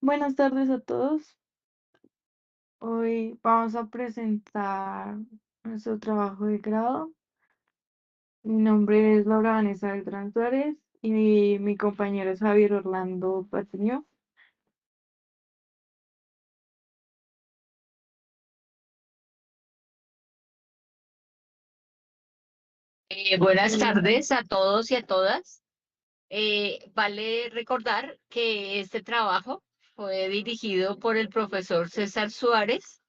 Buenas tardes a todos. Hoy vamos a presentar nuestro trabajo de grado. Mi nombre es Laura Vanessa Beltrán Suárez y mi compañero es Javier Orlando Patiño. Buenas Eh, tardes a todos y a todas. Vale recordar que este trabajo fue dirigido por el profesor César Suárez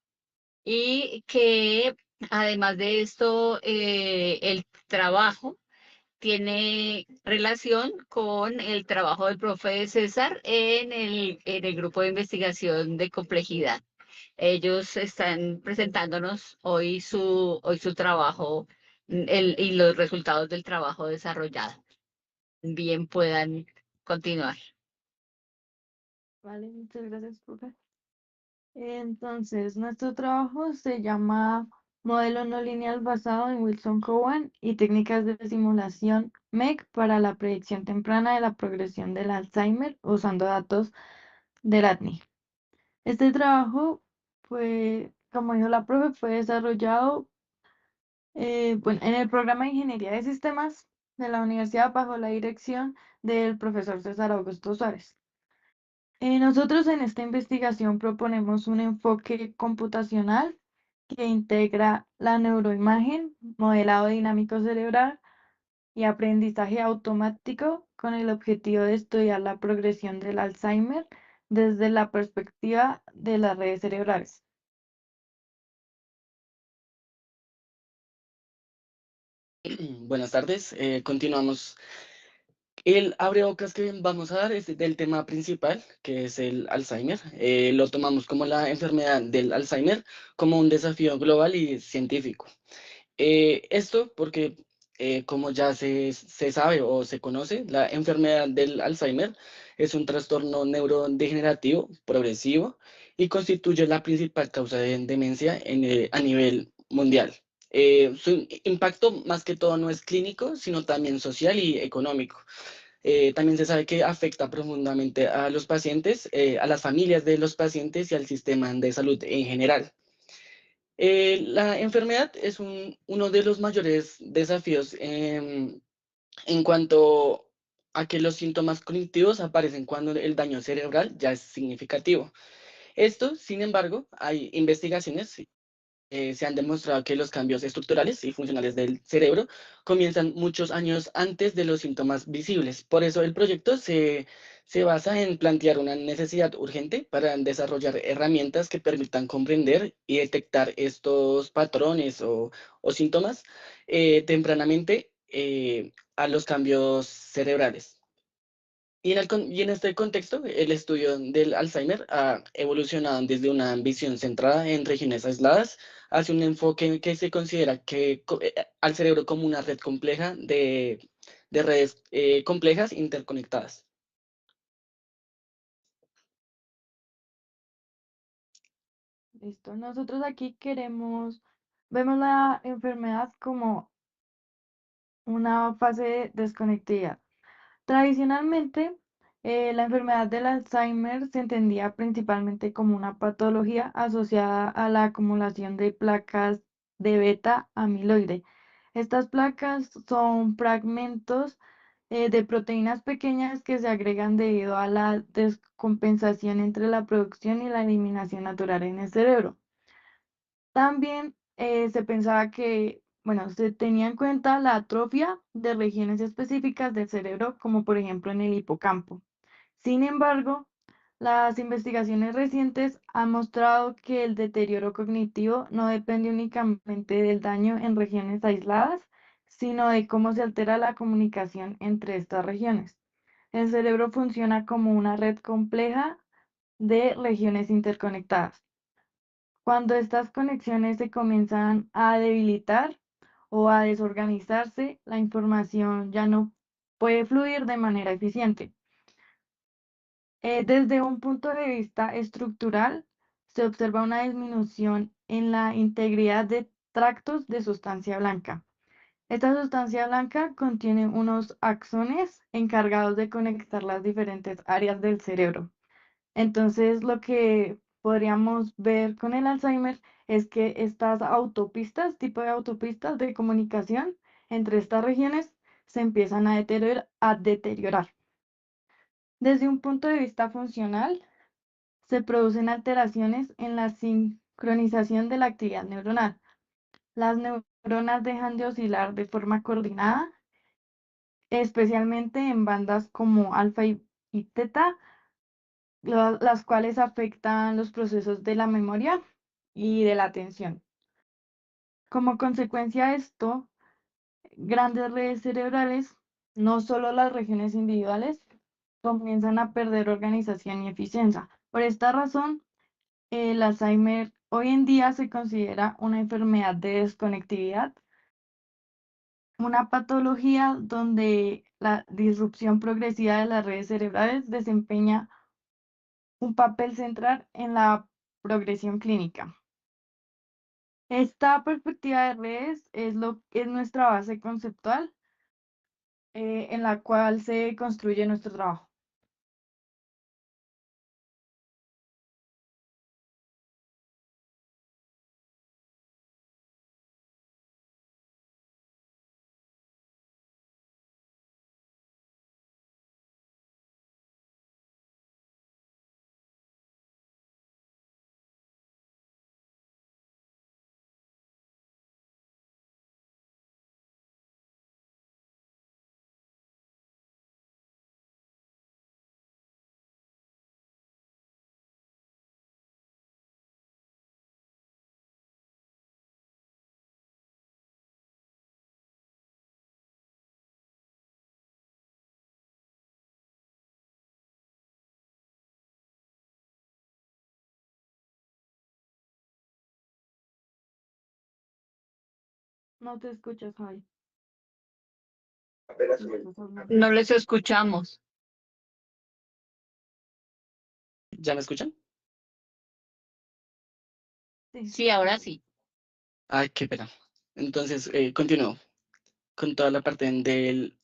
y que además de esto, el trabajo tiene relación con el trabajo del profe César en el grupo de investigación de complejidad. Ellos están presentándonos hoy su trabajo y los resultados del trabajo desarrollado. Bien puedan continuar. vale, muchas gracias, profe. Entonces, nuestro trabajo se llama Modelo no lineal basado en Wilson-Cowan y técnicas de simulación MEC para la predicción temprana de la progresión del Alzheimer usando datos del ATNI. Este trabajo fue, como dijo la profe, fue desarrollado bueno, en el programa de Ingeniería de Sistemas de la universidad bajo la dirección del profesor César Augusto Suárez. Nosotros en esta investigación proponemos un enfoque computacional que integra la neuroimagen, modelado dinámico cerebral y aprendizaje automático con el objetivo de estudiar la progresión del Alzheimer desde la perspectiva de las redes cerebrales. Buenas tardes, continuamos. El abrebocas que vamos a dar es del tema principal, que es el Alzheimer. Lo tomamos como la enfermedad del Alzheimer, como un desafío global y científico. Esto porque, como ya se sabe o se conoce, la enfermedad del Alzheimer es un trastorno neurodegenerativo progresivo y constituye la principal causa de demencia a nivel mundial. Su impacto más que todo no es clínico, sino también social y económico. También se sabe que afecta profundamente a los pacientes, a las familias de los pacientes y al sistema de salud en general. La enfermedad es uno de los mayores desafíos en cuanto a que los síntomas cognitivos aparecen cuando el daño cerebral ya es significativo. Esto, sin embargo, hay investigaciones, se han demostrado que los cambios estructurales y funcionales del cerebro comienzan muchos años antes de los síntomas visibles. Por eso el proyecto se basa en plantear una necesidad urgente para desarrollar herramientas que permitan comprender y detectar estos patrones o síntomas tempranamente a los cambios cerebrales. Y en este contexto, el estudio del Alzheimer ha evolucionado desde una visión centrada en regiones aisladas hacia un enfoque que se considera al cerebro como una red compleja de redes complejas interconectadas. Listo. Nosotros aquí vemos la enfermedad como una fase de desconectividad. Tradicionalmente, la enfermedad del Alzheimer se entendía principalmente como una patología asociada a la acumulación de placas de beta amiloide. Estas placas son fragmentos de proteínas pequeñas que se agregan debido a la descompensación entre la producción y la eliminación natural en el cerebro. También se pensaba que, bueno, se tenía en cuenta la atrofia de regiones específicas del cerebro, como por ejemplo en el hipocampo. Sin embargo, las investigaciones recientes han mostrado que el deterioro cognitivo no depende únicamente del daño en regiones aisladas, sino de cómo se altera la comunicación entre estas regiones. El cerebro funciona como una red compleja de regiones interconectadas. Cuando estas conexiones se comienzan a debilitar o a desorganizarse, la información ya no puede fluir de manera eficiente. Desde un punto de vista estructural, se observa una disminución en la integridad de tractos de sustancia blanca. Esta sustancia blanca contiene unos axones encargados de conectar las diferentes áreas del cerebro. Entonces, lo que podríamos ver con el Alzheimer es que estas autopistas, tipo de autopistas de comunicación entre estas regiones, se empiezan a deteriorar. Desde un punto de vista funcional, se producen alteraciones en la sincronización de la actividad neuronal. Las neuronas dejan de oscilar de forma coordinada, especialmente en bandas como alfa y teta, las cuales afectan los procesos de la memoria y de la atención. Como consecuencia de esto, grandes redes cerebrales, no solo las regiones individuales, comienzan a perder organización y eficiencia. Por esta razón, el Alzheimer hoy en día se considera una enfermedad de desconectividad, una patología donde la disrupción progresiva de las redes cerebrales desempeña un papel central en la progresión clínica. Esta perspectiva de redes es nuestra base conceptual en la cual se construye nuestro trabajo. No te escuchas, Javi. Estás hablando. No les escuchamos. ¿Ya me escuchan? Sí. Sí, ahora sí. Ay, qué pena. Entonces, continúo con toda la parte del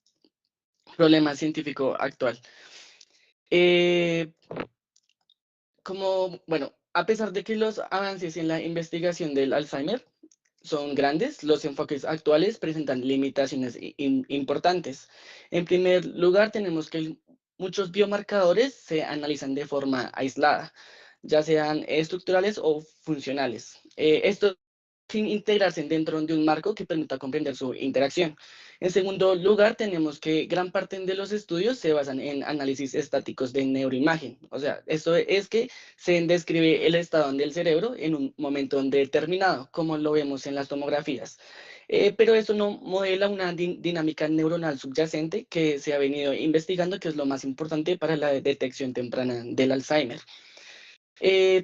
problema científico actual. Eh, bueno, a pesar de que los avances en la investigación del Alzheimer son grandes, los enfoques actuales presentan limitaciones importantes. En primer lugar, tenemos que muchos biomarcadores se analizan de forma aislada, ya sean estructurales o funcionales. Esto sin integrarse dentro de un marco que permita comprender su interacción. En segundo lugar, tenemos que gran parte de los estudios se basan en análisis estáticos de neuroimagen. O sea, esto es que se describe el estado del cerebro en un momento determinado, como lo vemos en las tomografías. Pero eso no modela una dinámica neuronal subyacente que se ha venido investigando, que es lo más importante para la detección temprana del Alzheimer.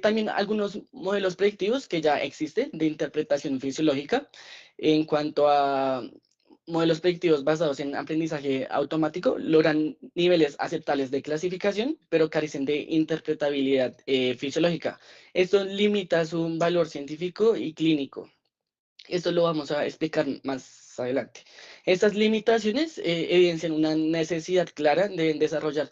También algunos modelos predictivos que ya existen de interpretación fisiológica en cuanto a modelos predictivos basados en aprendizaje automático logran niveles aceptables de clasificación, pero carecen de interpretabilidad fisiológica. Esto limita su valor científico y clínico. Esto lo vamos a explicar más adelante. Estas limitaciones evidencian una necesidad clara de desarrollar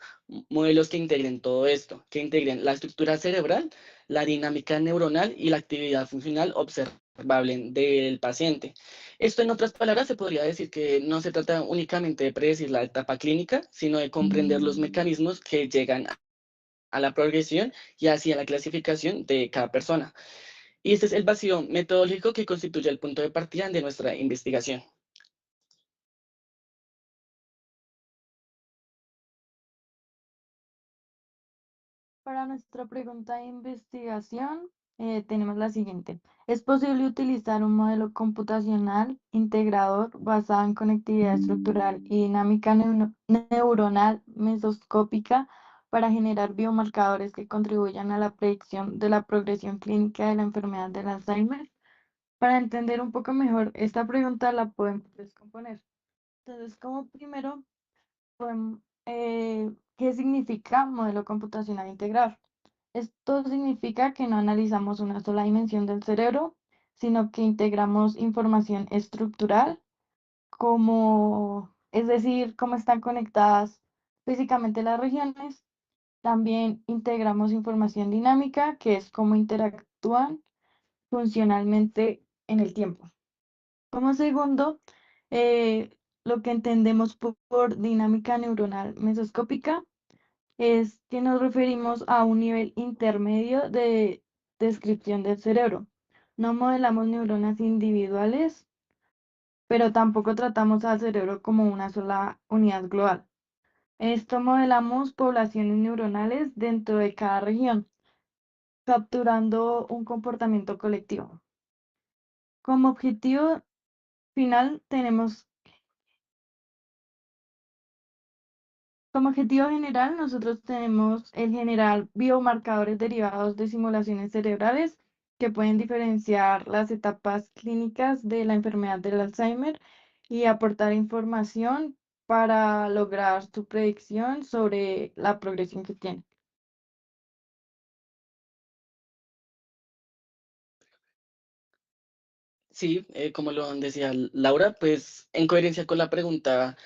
modelos que integren todo esto, que integren la estructura cerebral, la dinámica neuronal y la actividad funcional observable del paciente. Esto, en otras palabras, se podría decir que no se trata únicamente de predecir la etapa clínica, sino de comprender los mecanismos que llegan a la progresión y hacia la clasificación de cada persona. Y este es el vacío metodológico que constituye el punto de partida de nuestra investigación. Para nuestra pregunta de investigación, tenemos la siguiente. ¿Es posible utilizar un modelo computacional integrador basado en conectividad estructural y dinámica neuronal mesoscópica para generar biomarcadores que contribuyan a la predicción de la progresión clínica de la enfermedad del Alzheimer? Para entender un poco mejor esta pregunta, la podemos descomponer. Entonces, como primero, ¿qué significa modelo computacional integral? Esto significa que no analizamos una sola dimensión del cerebro, sino que integramos información estructural, es decir, cómo están conectadas físicamente las regiones, También integramos información dinámica, que es cómo interactúan funcionalmente en el tiempo. Como segundo, lo que entendemos por dinámica neuronal mesoscópica es que nos referimos a un nivel intermedio de descripción del cerebro. No modelamos neuronas individuales, pero tampoco tratamos al cerebro como una sola unidad global. Esto modelamos poblaciones neuronales dentro de cada región, capturando un comportamiento colectivo. Como objetivo final tenemos, como objetivo general, nosotros tenemos el generar biomarcadores derivados de simulaciones cerebrales que pueden diferenciar las etapas clínicas de la enfermedad del Alzheimer y aportar información para lograr su predicción sobre la progresión que tiene. Sí, como lo decía Laura, pues en coherencia con la pregunta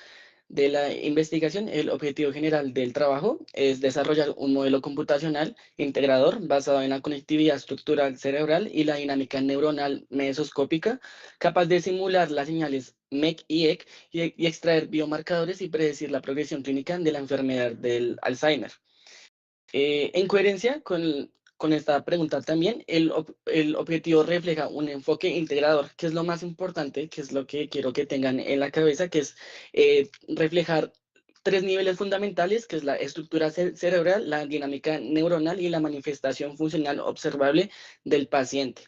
de la investigación, el objetivo general del trabajo es desarrollar un modelo computacional integrador basado en la conectividad estructural cerebral y la dinámica neuronal mesoscópica, capaz de simular las señales MEC y EC y extraer biomarcadores y predecir la progresión clínica de la enfermedad del Alzheimer. En coherencia con esta pregunta también, el objetivo refleja un enfoque integrador, que es lo más importante, que es lo que quiero que tengan en la cabeza, que es reflejar tres niveles fundamentales, que es la estructura cerebral, la dinámica neuronal y la manifestación funcional observable del paciente.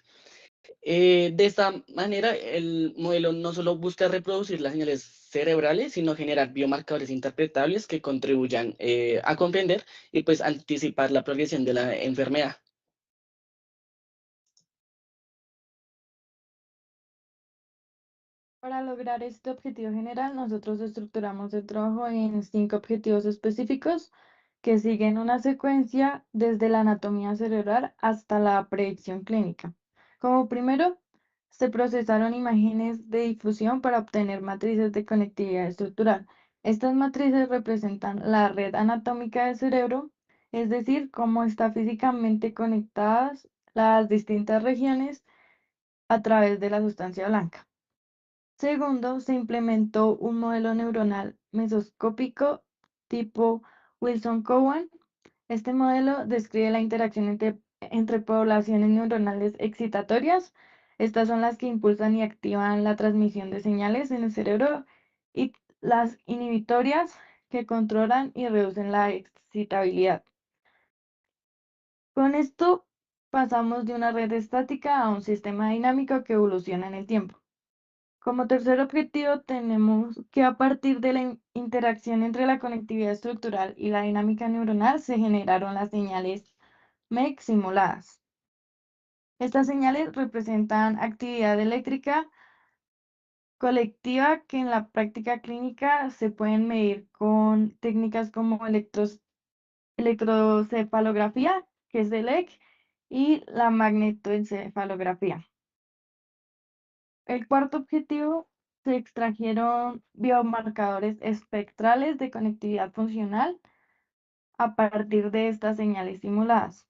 De esta manera, el modelo no solo busca reproducir las señales cerebrales, sino generar biomarcadores interpretables que contribuyan a comprender y pues anticipar la progresión de la enfermedad. Para lograr este objetivo general, nosotros estructuramos el trabajo en 5 objetivos específicos que siguen una secuencia desde la anatomía cerebral hasta la predicción clínica. Como primero, se procesaron imágenes de difusión para obtener matrices de conectividad estructural. Estas matrices representan la red anatómica del cerebro, es decir, cómo están físicamente conectadas las distintas regiones a través de la sustancia blanca. Segundo, se implementó un modelo neuronal mesoscópico tipo Wilson-Cowan. Este modelo describe la interacción entre poblaciones neuronales excitatorias. Estas son las que impulsan y activan la transmisión de señales en el cerebro, y las inhibitorias, que controlan y reducen la excitabilidad. Con esto pasamos de una red estática a un sistema dinámico que evoluciona en el tiempo. Como tercer objetivo, tenemos que a partir de la interacción entre la conectividad estructural y la dinámica neuronal se generaron las señales MEC simuladas. Estas señales representan actividad eléctrica colectiva que en la práctica clínica se pueden medir con técnicas como electrocefalografía, que es el EC, y la magnetoencefalografía. El cuarto objetivo, se extrajeron biomarcadores espectrales de conectividad funcional a partir de estas señales simuladas.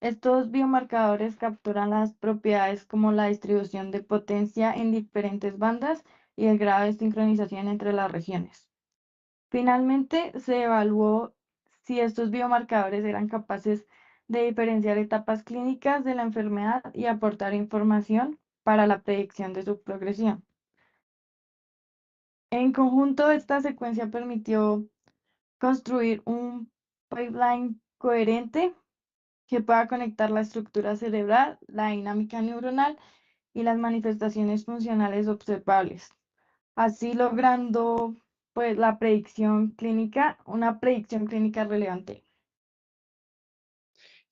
Estos biomarcadores capturan las propiedades como la distribución de potencia en diferentes bandas y el grado de sincronización entre las regiones. Finalmente, se evaluó si estos biomarcadores eran capaces de diferenciar etapas clínicas de la enfermedad y aportar información para la predicción de su progresión. En conjunto, esta secuencia permitió construir un pipeline coherente que pueda conectar la estructura cerebral, la dinámica neuronal y las manifestaciones funcionales observables, así logrando pues la predicción clínica, una predicción clínica relevante.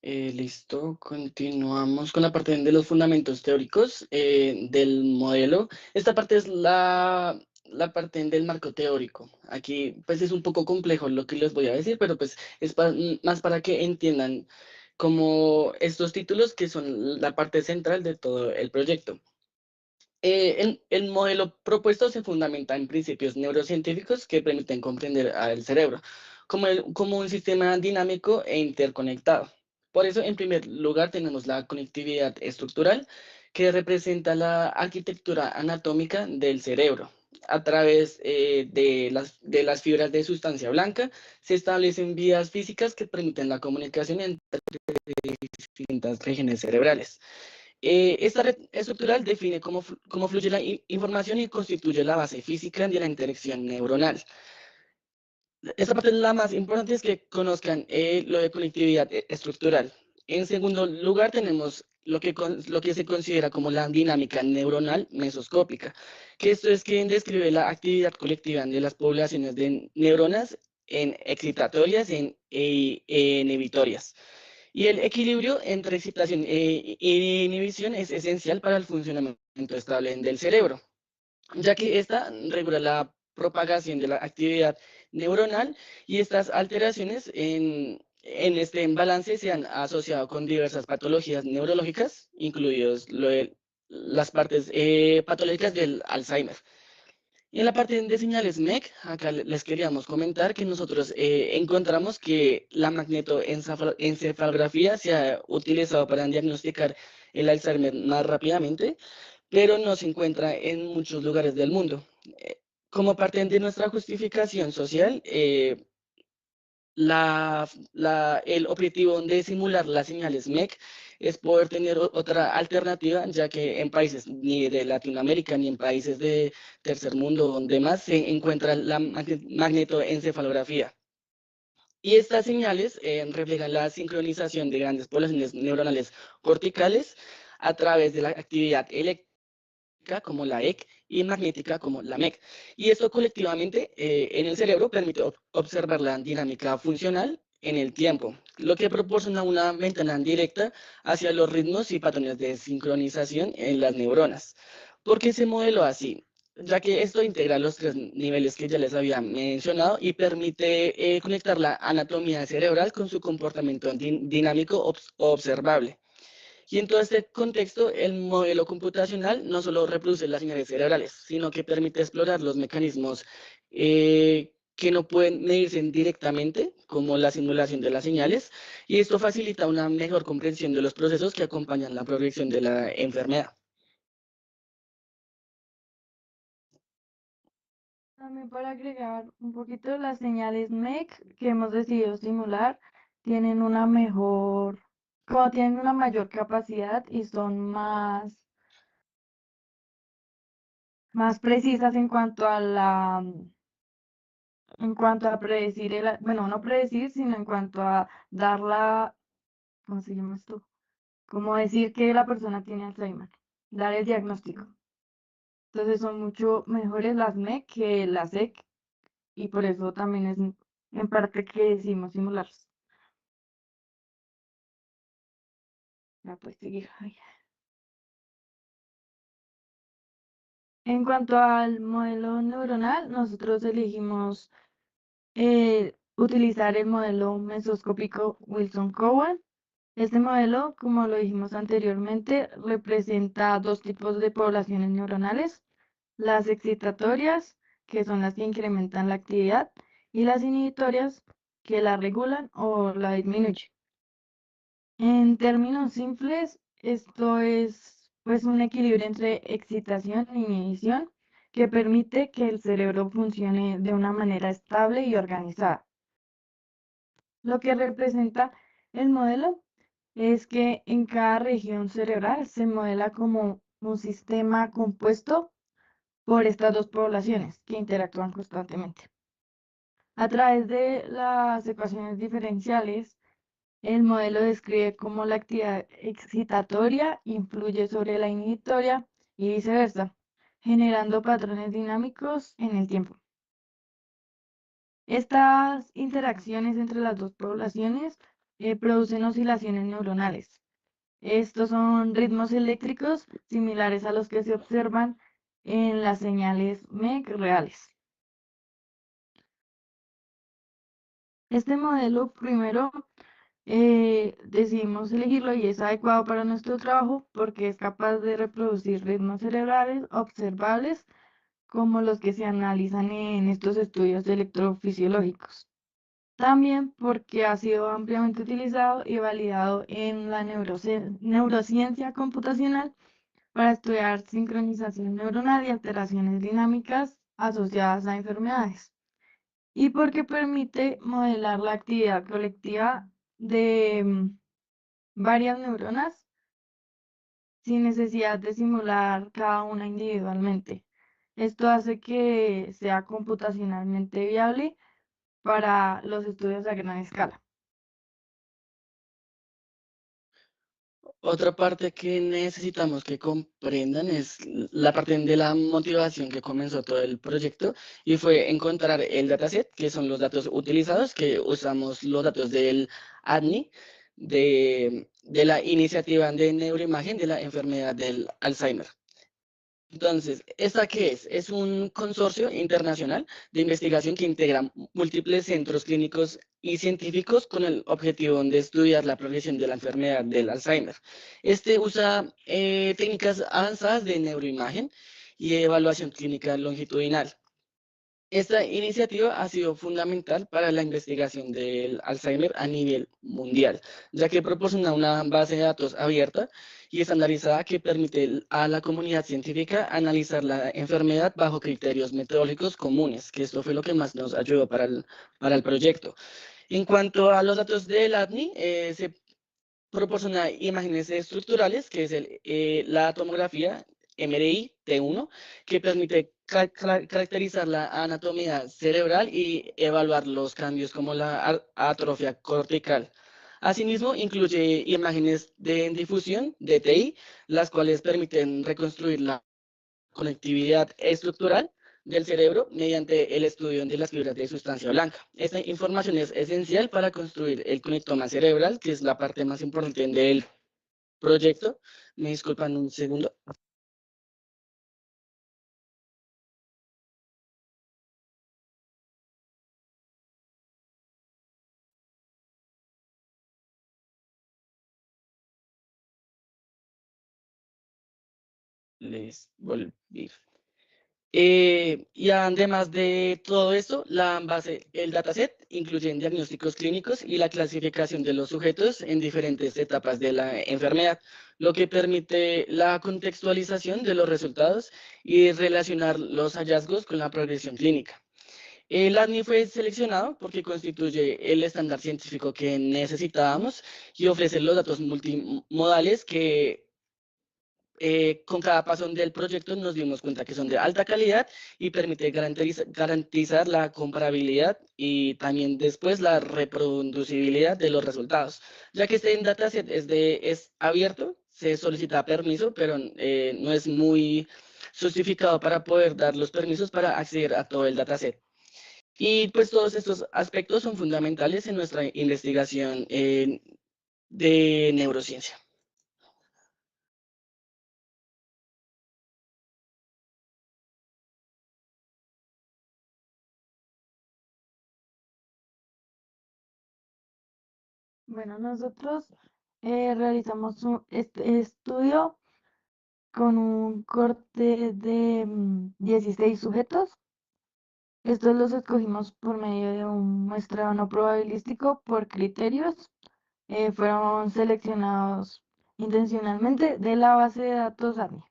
Listo, continuamos con la parte de los fundamentos teóricos del modelo. Esta parte es la parte del marco teórico. Aquí pues es un poco complejo lo que les voy a decir, pero pues es más para que entiendan como estos títulos que son la parte central de todo el proyecto. El modelo propuesto se fundamenta en principios neurocientíficos que permiten comprender al cerebro. como un sistema dinámico e interconectado. Por eso, en primer lugar, tenemos la conectividad estructural, que representa la arquitectura anatómica del cerebro. A través de las fibras de sustancia blanca se establecen vías físicas que permiten la comunicación entre distintas regiones cerebrales. Esta red estructural define cómo fluye la información y constituye la base física de la interacción neuronal. Esta parte es la más importante, es que conozcan lo de conectividad estructural. En segundo lugar, tenemos lo que se considera como la dinámica neuronal mesoscópica, que esto es quien describe la actividad colectiva de las poblaciones de neuronas en excitatorias e inhibitorias. Y el equilibrio entre excitación e inhibición es esencial para el funcionamiento estable del cerebro, ya que esta regula la propagación de la actividad neuronal, y estas alteraciones en este imbalance se han asociado con diversas patologías neurológicas, incluidos las partes patológicas del Alzheimer. Y en la parte de señales MEC, acá les queríamos comentar que nosotros encontramos que la magnetoencefalografía se ha utilizado para diagnosticar el Alzheimer más rápidamente, pero no se encuentra en muchos lugares del mundo. Como parte de nuestra justificación social, el objetivo de simular las señales MEC es poder tener otra alternativa, ya que en países ni de Latinoamérica ni en países de tercer mundo donde más se encuentra la magnetoencefalografía. Y estas señales reflejan la sincronización de grandes poblaciones neuronales corticales a través de la actividad eléctrica como la EC y magnética como la MEC. Y esto colectivamente en el cerebro permite observar la dinámica funcional en el tiempo, lo que proporciona una ventana directa hacia los ritmos y patrones de sincronización en las neuronas. ¿Por qué se modeló así? Ya que esto integra los tres niveles que ya les había mencionado y permite conectar la anatomía cerebral con su comportamiento dinámico observable. Y en todo este contexto, el modelo computacional no solo reproduce las señales cerebrales, sino que permite explorar los mecanismos que no pueden medirse directamente, como la simulación de las señales, y esto facilita una mejor comprensión de los procesos que acompañan la progresión de la enfermedad. También para agregar un poquito, las señales MEC que hemos decidido simular tienen una mejor, como tienen una mayor capacidad y son más precisas en cuanto a predecir bueno, no predecir, sino en cuanto a dar ¿cómo se llama esto? Como decir que la persona tiene Alzheimer, dar el diagnóstico. Entonces son mucho mejores las MEC que las EC, y por eso también es en parte que decidimos simularlos. Ya pues seguir. Ay. En cuanto al modelo neuronal, nosotros elegimos utilizar el modelo mesoscópico Wilson-Cowan. Este modelo, como lo dijimos anteriormente, representa dos tipos de poblaciones neuronales: las excitatorias, que son las que incrementan la actividad, y las inhibitorias, que la regulan o la disminuyen. En términos simples, esto es pues un equilibrio entre excitación e inhibición que permite que el cerebro funcione de una manera estable y organizada. Lo que representa el modelo es que en cada región cerebral se modela como un sistema compuesto por estas dos poblaciones que interactúan constantemente. A través de las ecuaciones diferenciales, el modelo describe cómo la actividad excitatoria influye sobre la inhibitoria y viceversa, generando patrones dinámicos en el tiempo. Estas interacciones entre las dos poblaciones producen oscilaciones neuronales. Estos son ritmos eléctricos similares a los que se observan en las señales MEC reales. Este modelo primero decidimos elegirlo y es adecuado para nuestro trabajo porque es capaz de reproducir ritmos cerebrales observables como los que se analizan en estos estudios electrofisiológicos. También porque ha sido ampliamente utilizado y validado en la neurociencia computacional para estudiar sincronización neuronal y alteraciones dinámicas asociadas a enfermedades. Y porque permite modelar la actividad colectiva de varias neuronas sin necesidad de simular cada una individualmente. Esto hace que sea computacionalmente viable para los estudios a gran escala. Otra parte que necesitamos que comprendan es la parte de la motivación que comenzó todo el proyecto y fue encontrar el dataset, que son los datos utilizados, que usamos los datos del ADNI, de la iniciativa de neuroimagen de la enfermedad del Alzheimer. Entonces, ¿esta qué es? Es un consorcio internacional de investigación que integra múltiples centros clínicos y científicos con el objetivo de estudiar la progresión de la enfermedad del Alzheimer. Este usa técnicas avanzadas de neuroimagen y evaluación clínica longitudinal. Esta iniciativa ha sido fundamental para la investigación del Alzheimer a nivel mundial, ya que proporciona una base de datos abierta y estandarizada que permite a la comunidad científica analizar la enfermedad bajo criterios metodológicos comunes, que esto fue lo que más nos ayudó para el proyecto. En cuanto a los datos del ADNI, se proporciona imágenes estructurales, que es la tomografía MRI T1, que permite caracterizar la anatomía cerebral y evaluar los cambios como la atrofia cortical. Asimismo, incluye imágenes de difusión, DTI, las cuales permiten reconstruir la conectividad estructural del cerebro mediante el estudio de las fibras de sustancia blanca. Esta información es esencial para construir el conectoma cerebral, que es la parte más importante del proyecto. Me disculpan un segundo. Les volví. Y además de todo esto, el dataset incluye diagnósticos clínicos y la clasificación de los sujetos en diferentes etapas de la enfermedad, lo que permite la contextualización de los resultados y relacionar los hallazgos con la progresión clínica. El ADNI fue seleccionado porque constituye el estándar científico que necesitábamos y ofrece los datos multimodales que con cada paso del proyecto nos dimos cuenta que son de alta calidad y permite garantizar la comparabilidad y también después la reproducibilidad de los resultados. Ya que este dataset es abierto, se solicita permiso, pero no es muy justificado para poder dar los permisos para acceder a todo el dataset. Y pues todos estos aspectos son fundamentales en nuestra investigación de neurociencia. Bueno, nosotros realizamos este estudio con un corte de 16 sujetos. Estos los escogimos por medio de un muestreo no probabilístico por criterios. Fueron seleccionados intencionalmente de la base de datos ARNI.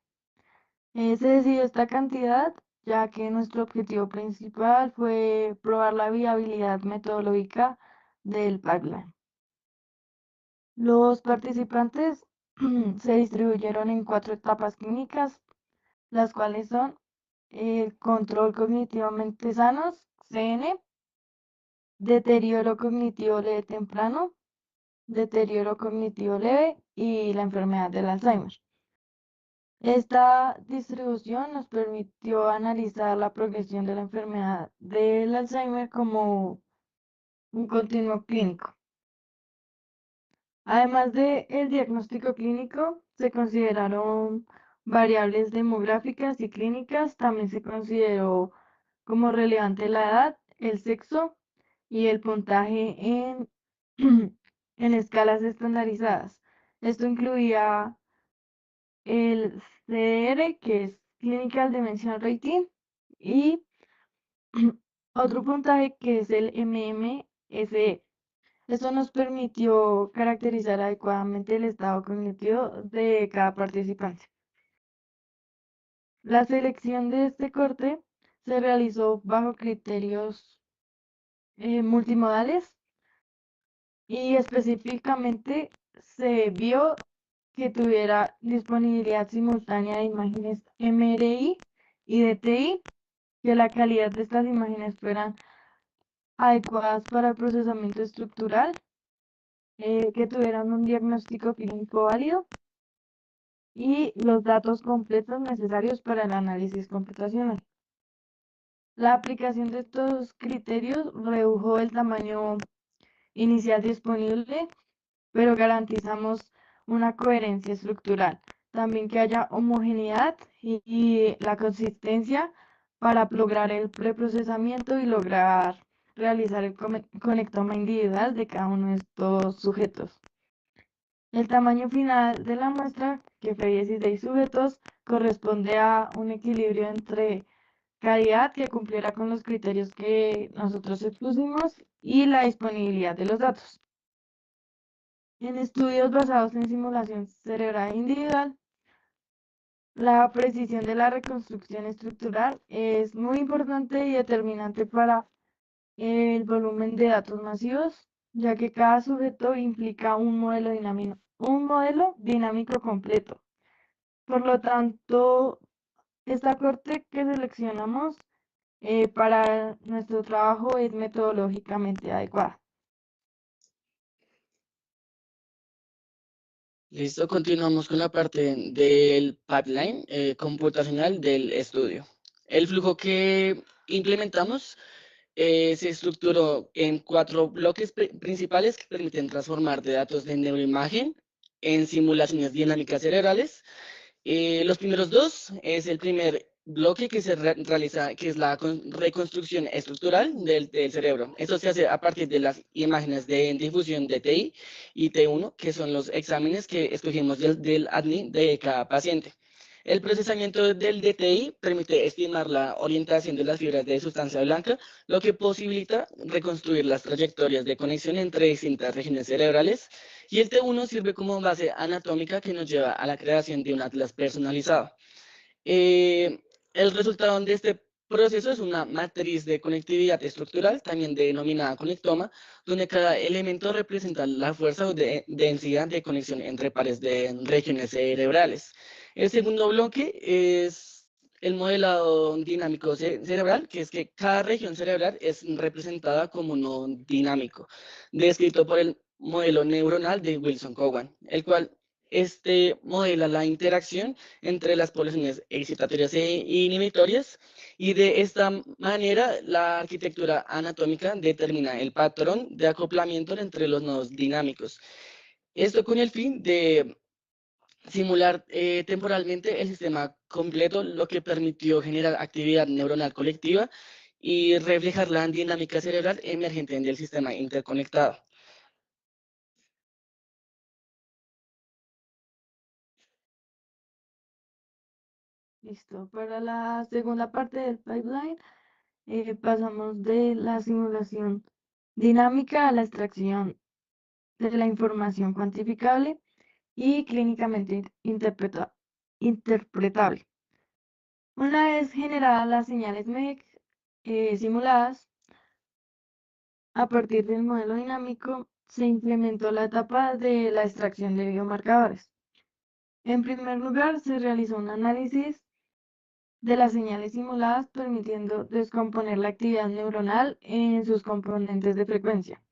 Se decidió esta cantidad ya que nuestro objetivo principal fue probar la viabilidad metodológica del pipeline. Los participantes se distribuyeron en 4 etapas clínicas, las cuales son control cognitivamente sanos, CN, deterioro cognitivo leve temprano, deterioro cognitivo leve y la enfermedad del Alzheimer. Esta distribución nos permitió analizar la progresión de la enfermedad del Alzheimer como un continuo clínico. Además del diagnóstico clínico, se consideraron variables demográficas y clínicas. También se consideró como relevante la edad, el sexo y el puntaje en escalas estandarizadas. Esto incluía el CDR, que es Clinical Dimensional Rating, y otro puntaje que es el MM, SE. Esto nos permitió caracterizar adecuadamente el estado cognitivo de cada participante. La selección de este corte se realizó bajo criterios multimodales y específicamente se vio que tuviera disponibilidad simultánea de imágenes MRI y DTI, que la calidad de estas imágenes fueran adecuadas para el procesamiento estructural, que tuvieran un diagnóstico clínico válido y los datos completos necesarios para el análisis computacional. La aplicación de estos criterios redujo el tamaño inicial disponible, pero garantizamos una coherencia estructural. También que haya homogeneidad y la consistencia para lograr el preprocesamiento y lograr realizar el conectoma individual de cada uno de estos sujetos. El tamaño final de la muestra, que fue 16 sujetos, corresponde a un equilibrio entre calidad que cumpliera con los criterios que nosotros expusimos y la disponibilidad de los datos. En estudios basados en simulación cerebral individual, la precisión de la reconstrucción estructural es muy importante y determinante para el volumen de datos masivos, ya que cada sujeto implica un modelo dinámico completo. Por lo tanto, esta corte que seleccionamos para nuestro trabajo es metodológicamente adecuada. Listo, continuamos con la parte del pipeline computacional del estudio. El flujo que implementamos se estructuró en 4 bloques principales que permiten transformar de datos de neuroimagen en simulaciones dinámicas cerebrales. Los primeros dos es el primer bloque que se realiza, que es la reconstrucción estructural del cerebro. Esto se hace a partir de las imágenes de difusión de TI y T1, que son los exámenes que escogimos del ADNI de cada paciente. El procesamiento del DTI permite estimar la orientación de las fibras de sustancia blanca, lo que posibilita reconstruir las trayectorias de conexión entre distintas regiones cerebrales, y el T1 sirve como base anatómica que nos lleva a la creación de un atlas personalizado. Eh, el resultado de este proceso es una matriz de conectividad estructural, también denominada conectoma, donde cada elemento representa la fuerza o densidad de conexión entre pares de regiones cerebrales. El segundo bloque es el modelado dinámico cerebral, que es que cada región cerebral es representada como un nodo dinámico, descrito por el modelo neuronal de Wilson-Cowan, el cual modela la interacción entre las poblaciones excitatorias e inhibitorias, y de esta manera la arquitectura anatómica determina el patrón de acoplamiento entre los nodos dinámicos. Esto con el fin de simular temporalmente el sistema completo, lo que permitió generar actividad neuronal colectiva y reflejar la dinámica cerebral emergente del sistema interconectado. Listo. Para la segunda parte del pipeline, pasamos de la simulación dinámica a la extracción de la información cuantificable y clínicamente interpretable. Una vez generadas las señales MEC simuladas, a partir del modelo dinámico se implementó la etapa de la extracción de biomarcadores. En primer lugar, se realizó un análisis de las señales simuladas, permitiendo descomponer la actividad neuronal en sus componentes de frecuencia.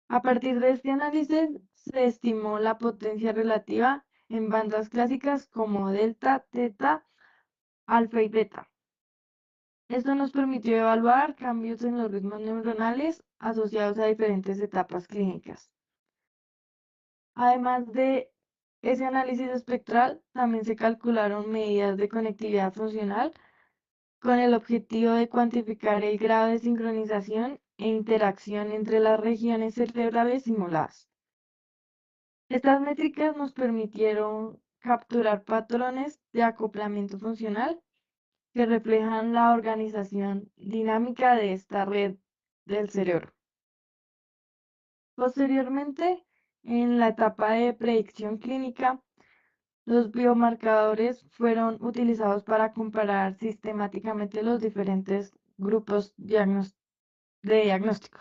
A partir de este análisis, se estimó la potencia relativa en bandas clásicas como delta, teta, alfa y beta. Esto nos permitió evaluar cambios en los ritmos neuronales asociados a diferentes etapas clínicas. Además de ese análisis espectral, también se calcularon medidas de conectividad funcional con el objetivo de cuantificar el grado de sincronización e interacción entre las regiones cerebrales simuladas. Estas métricas nos permitieron capturar patrones de acoplamiento funcional que reflejan la organización dinámica de esta red del cerebro. Posteriormente, en la etapa de predicción clínica, los biomarcadores fueron utilizados para comparar sistemáticamente los diferentes grupos de diagnóstico.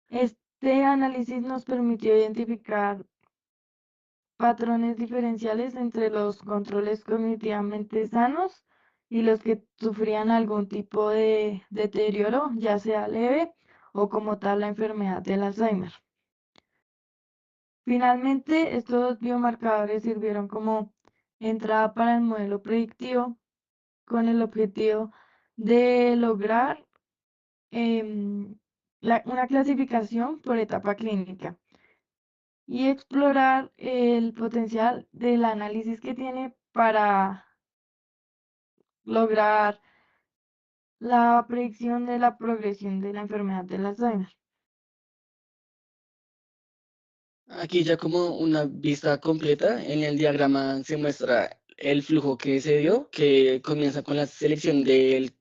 Este análisis nos permitió identificar patrones diferenciales entre los controles cognitivamente sanos y los que sufrían algún tipo de deterioro, ya sea leve o como tal la enfermedad del Alzheimer. Finalmente, estos biomarcadores sirvieron como entrada para el modelo predictivo con el objetivo de lograr una clasificación por etapa clínica y explorar el potencial del análisis que tiene para lograr la predicción de la progresión de la enfermedad del Alzheimer. Aquí ya como una vista completa, en el diagrama se muestra el flujo que se dio, que comienza con la selección del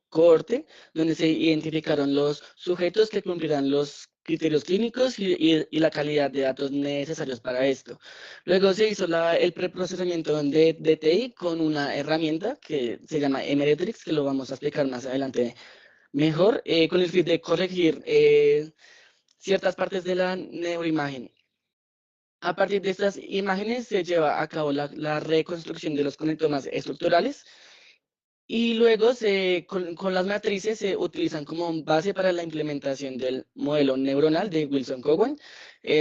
cohorte, donde se identificaron los sujetos que cumplirán los criterios clínicos y la calidad de datos necesarios para esto. Luego se hizo el preprocesamiento de DTI con una herramienta que se llama MDtrix, que lo vamos a explicar más adelante mejor, con el fin de corregir ciertas partes de la neuroimagen. A partir de estas imágenes se lleva a cabo la reconstrucción de los conectomas estructurales y luego con las matrices se utilizan como base para la implementación del modelo neuronal de Wilson-Cowan,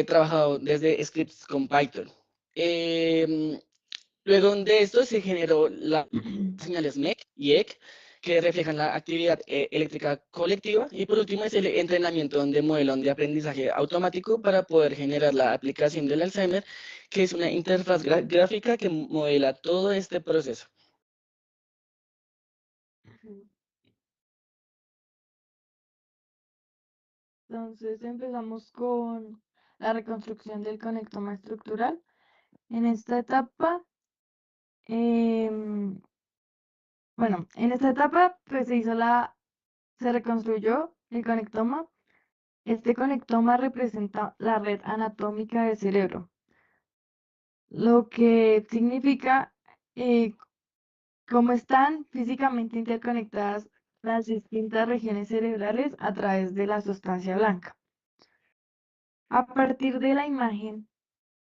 trabajado desde scripts con Python. Em, Luego de esto se generó las señales MEC y EC que reflejan la actividad eléctrica colectiva y por último es el entrenamiento de modelo de aprendizaje automático para poder generar la aplicación del Alzheimer, que es una interfaz gráfica que modela todo este proceso. Entonces empezamos con la reconstrucción del conectoma estructural. En esta etapa, em, pues se reconstruyó el conectoma. Este conectoma representa la red anatómica del cerebro, lo que significa eh, cómo están físicamente interconectadas las distintas regiones cerebrales a través de la sustancia blanca. A partir de la imagen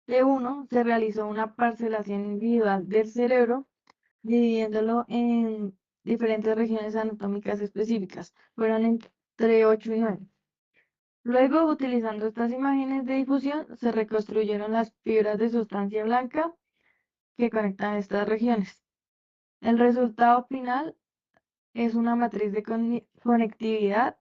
de uno, se realizó una parcelación individual del cerebro, dividiéndolo en diferentes regiones anatómicas específicas. Fueron entre 8 y 9. Luego, utilizando estas imágenes de difusión, se reconstruyeron las fibras de sustancia blanca que conectan estas regiones. El resultado final es una matriz de conectividad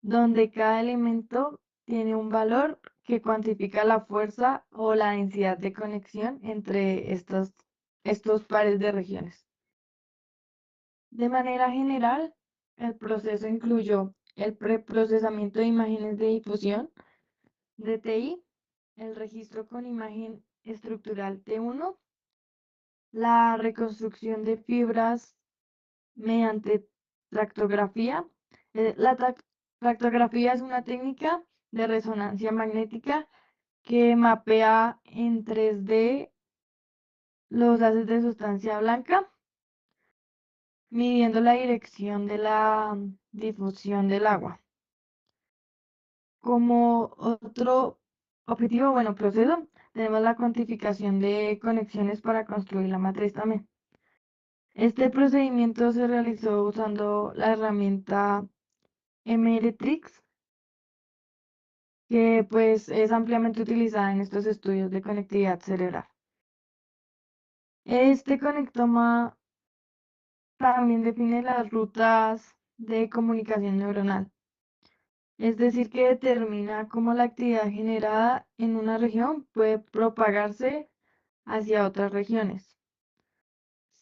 donde cada elemento tiene un valor que cuantifica la fuerza o la densidad de conexión entre estos pares de regiones. De manera general, el proceso incluyó el preprocesamiento de imágenes de difusión, DTI, el registro con imagen estructural T1, la reconstrucción de fibras mediante tractografía. Tractografía es una técnica de resonancia magnética que mapea en 3D los haces de sustancia blanca, midiendo la dirección de la difusión del agua. Como otro proceso, tenemos la cuantificación de conexiones para construir la matriz también. Este procedimiento se realizó usando la herramienta MLTrix, que pues es ampliamente utilizada en estos estudios de conectividad cerebral. Este conectoma también define las rutas de comunicación neuronal, es decir, que determina cómo la actividad generada en una región puede propagarse hacia otras regiones.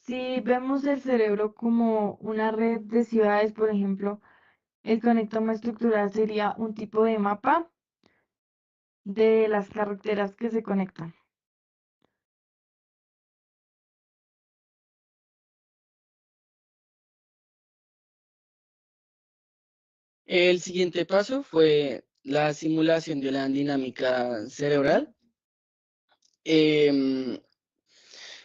Si vemos el cerebro como una red de ciudades, por ejemplo, el conectoma estructural sería un tipo de mapa de las carreteras que se conectan. El siguiente paso fue la simulación de la dinámica cerebral. Em,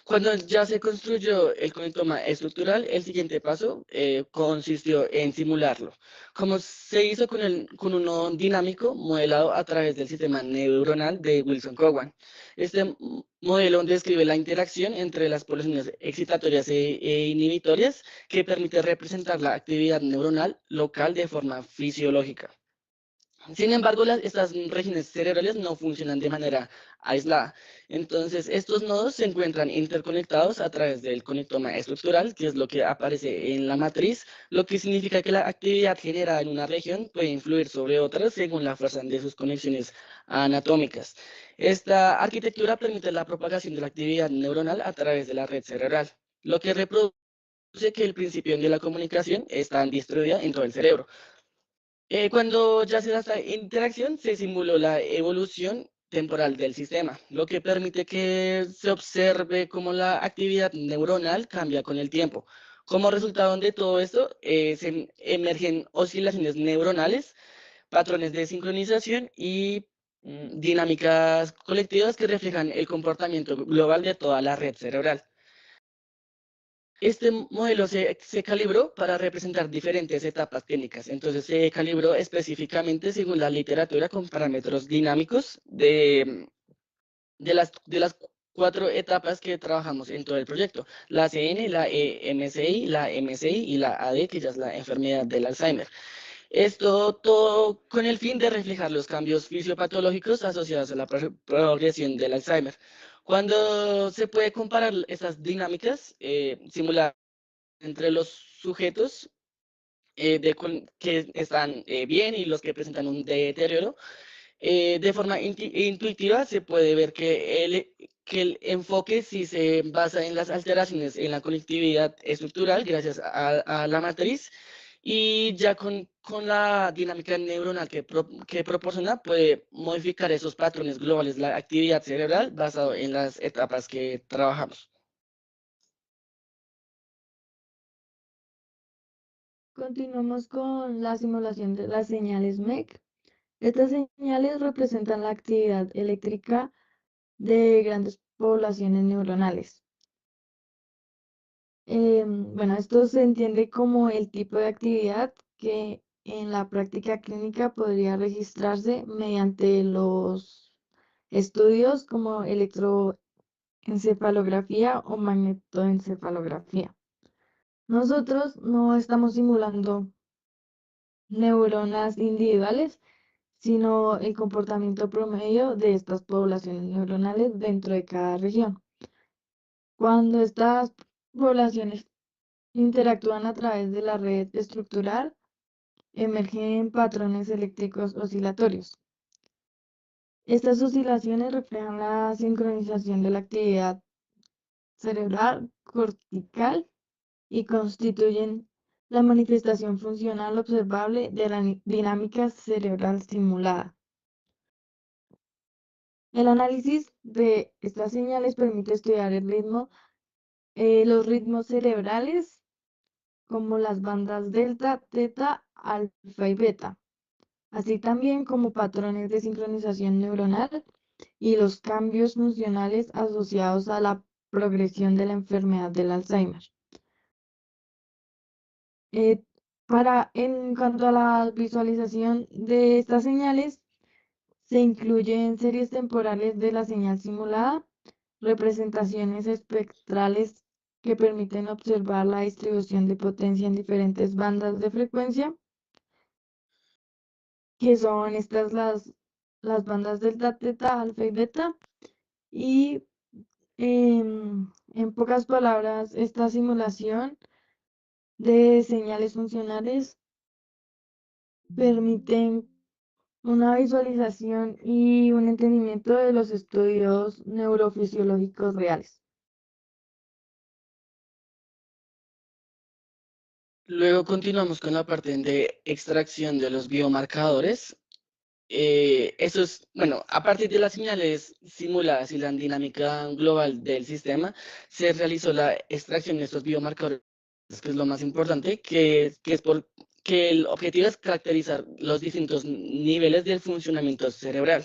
Cuando ya se construyó el conectoma estructural, el siguiente paso consistió en simularlo, como se hizo con uno dinámico modelado a través del sistema neuronal de Wilson-Cowan. Este modelo describe la interacción entre las poblaciones excitatorias e inhibitorias que permite representar la actividad neuronal local de forma fisiológica. Sin embargo, estas regiones cerebrales no funcionan de manera aislada. Entonces, estos nodos se encuentran interconectados a través del conectoma estructural, que es lo que aparece en la matriz, lo que significa que la actividad generada en una región puede influir sobre otras según la fuerza de sus conexiones anatómicas. Esta arquitectura permite la propagación de la actividad neuronal a través de la red cerebral, lo que reproduce que el principio de la comunicación está distribuida en todo el cerebro. Cuando ya se da esta interacción, se simuló la evolución temporal del sistema, lo que permite que se observe cómo la actividad neuronal cambia con el tiempo. Como resultado de todo esto, se emergen oscilaciones neuronales, patrones de sincronización y dinámicas colectivas que reflejan el comportamiento global de toda la red cerebral. Este modelo se calibró para representar diferentes etapas técnicas. Entonces se calibró específicamente según la literatura con parámetros dinámicos de las 4 etapas que trabajamos en todo el proyecto. La CN, la MCI, la MCI y la AD, que ya es la enfermedad del Alzheimer. Esto todo con el fin de reflejar los cambios fisiopatológicos asociados a la progresión del Alzheimer. Cuando se puede comparar estas dinámicas simuladas entre los sujetos que están bien y los que presentan un deterioro, de forma intuitiva se puede ver que el enfoque sí se basa en las alteraciones en la conectividad estructural gracias a la matriz y ya con la dinámica neuronal que proporciona puede modificar esos patrones globales, la actividad cerebral basado en las etapas que trabajamos. Continuamos con la simulación de las señales MEC. Estas señales representan la actividad eléctrica de grandes poblaciones neuronales. Bueno, esto se entiende como el tipo de actividad que en la práctica clínica podría registrarse mediante los estudios como electroencefalografía o magnetoencefalografía. Nosotros no estamos simulando neuronas individuales, sino el comportamiento promedio de estas poblaciones neuronales dentro de cada región. Cuando estas poblaciones interactúan a través de la red estructural, emergen patrones eléctricos oscilatorios. Estas oscilaciones reflejan la sincronización de la actividad cerebral cortical y constituyen la manifestación funcional observable de la dinámica cerebral simulada. El análisis de estas señales permite estudiar los ritmos cerebrales, como las bandas delta, teta, alfa y beta, así también como patrones de sincronización neuronal y los cambios funcionales asociados a la progresión de la enfermedad del Alzheimer. Eh, en cuanto a la visualización de estas señales, se incluyen series temporales de la señal simulada, representaciones espectrales que permiten observar la distribución de potencia en diferentes bandas de frecuencia, que son las bandas delta, teta, alfa y beta. Y en pocas palabras, esta simulación de señales funcionales permiten una visualización y un entendimiento de los estudios neurofisiológicos reales. Luego continuamos con la parte de extracción de los biomarcadores. Eso es, bueno, a partir de las señales simuladas y la dinámica global del sistema, se realizó la extracción de estos biomarcadores, que es lo más importante, que es que el objetivo es caracterizar los distintos niveles del funcionamiento cerebral.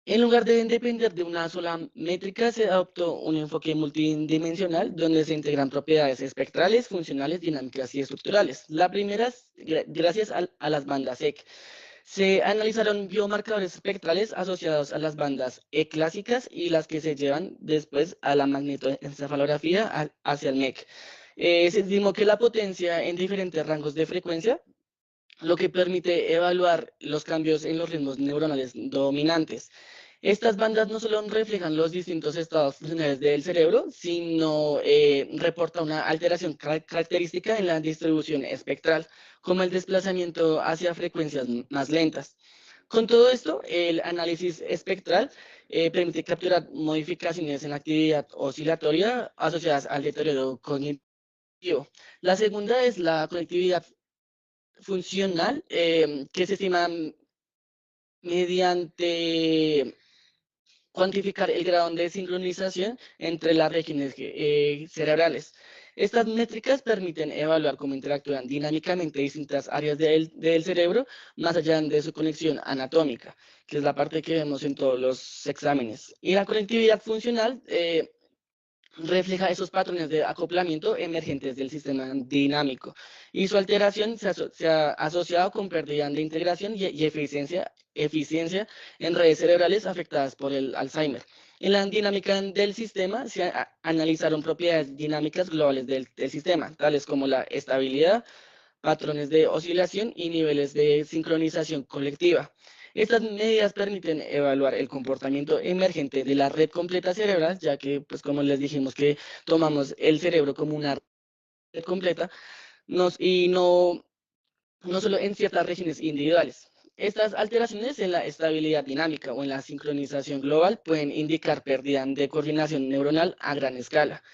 En lugar de depender de una sola métrica, se adoptó un enfoque multidimensional donde se integran propiedades espectrales, funcionales, dinámicas y estructurales. La primera es gracias a las bandas EC. Se analizaron biomarcadores espectrales asociados a las bandas E clásicas y las que se llevan después a la magnetoencefalografía hacia el MEC. Se estimó que la potencia en diferentes rangos de frecuencia, lo que permite evaluar los cambios en los ritmos neuronales dominantes. Estas bandas no solo reflejan los distintos estados funcionales del cerebro, sino reporta una alteración característica en la distribución espectral, como el desplazamiento hacia frecuencias más lentas. Con todo esto, el análisis espectral permite capturar modificaciones en la actividad oscilatoria asociadas al deterioro cognitivo. La segunda es la conectividad funcional, que se estima mediante cuantificar el grado de sincronización entre las regiones cerebrales. Estas métricas permiten evaluar cómo interactúan dinámicamente distintas áreas del cerebro, más allá de su conexión anatómica, que es la parte que vemos en todos los exámenes. Y la conectividad funcional refleja esos patrones de acoplamiento emergentes del sistema dinámico y su alteración se ha asociado con pérdida de integración y eficiencia en redes cerebrales afectadas por el Alzheimer. En la dinámica del sistema se analizaron propiedades dinámicas globales del sistema, tales como la estabilidad, patrones de oscilación y niveles de sincronización colectiva. Estas medidas permiten evaluar el comportamiento emergente de la red completa cerebral, ya que, pues como les dijimos, que tomamos el cerebro como una red completa y no solo en ciertas regiones individuales. Estas alteraciones en la estabilidad dinámica o en la sincronización global pueden indicar pérdida de coordinación neuronal a gran escala.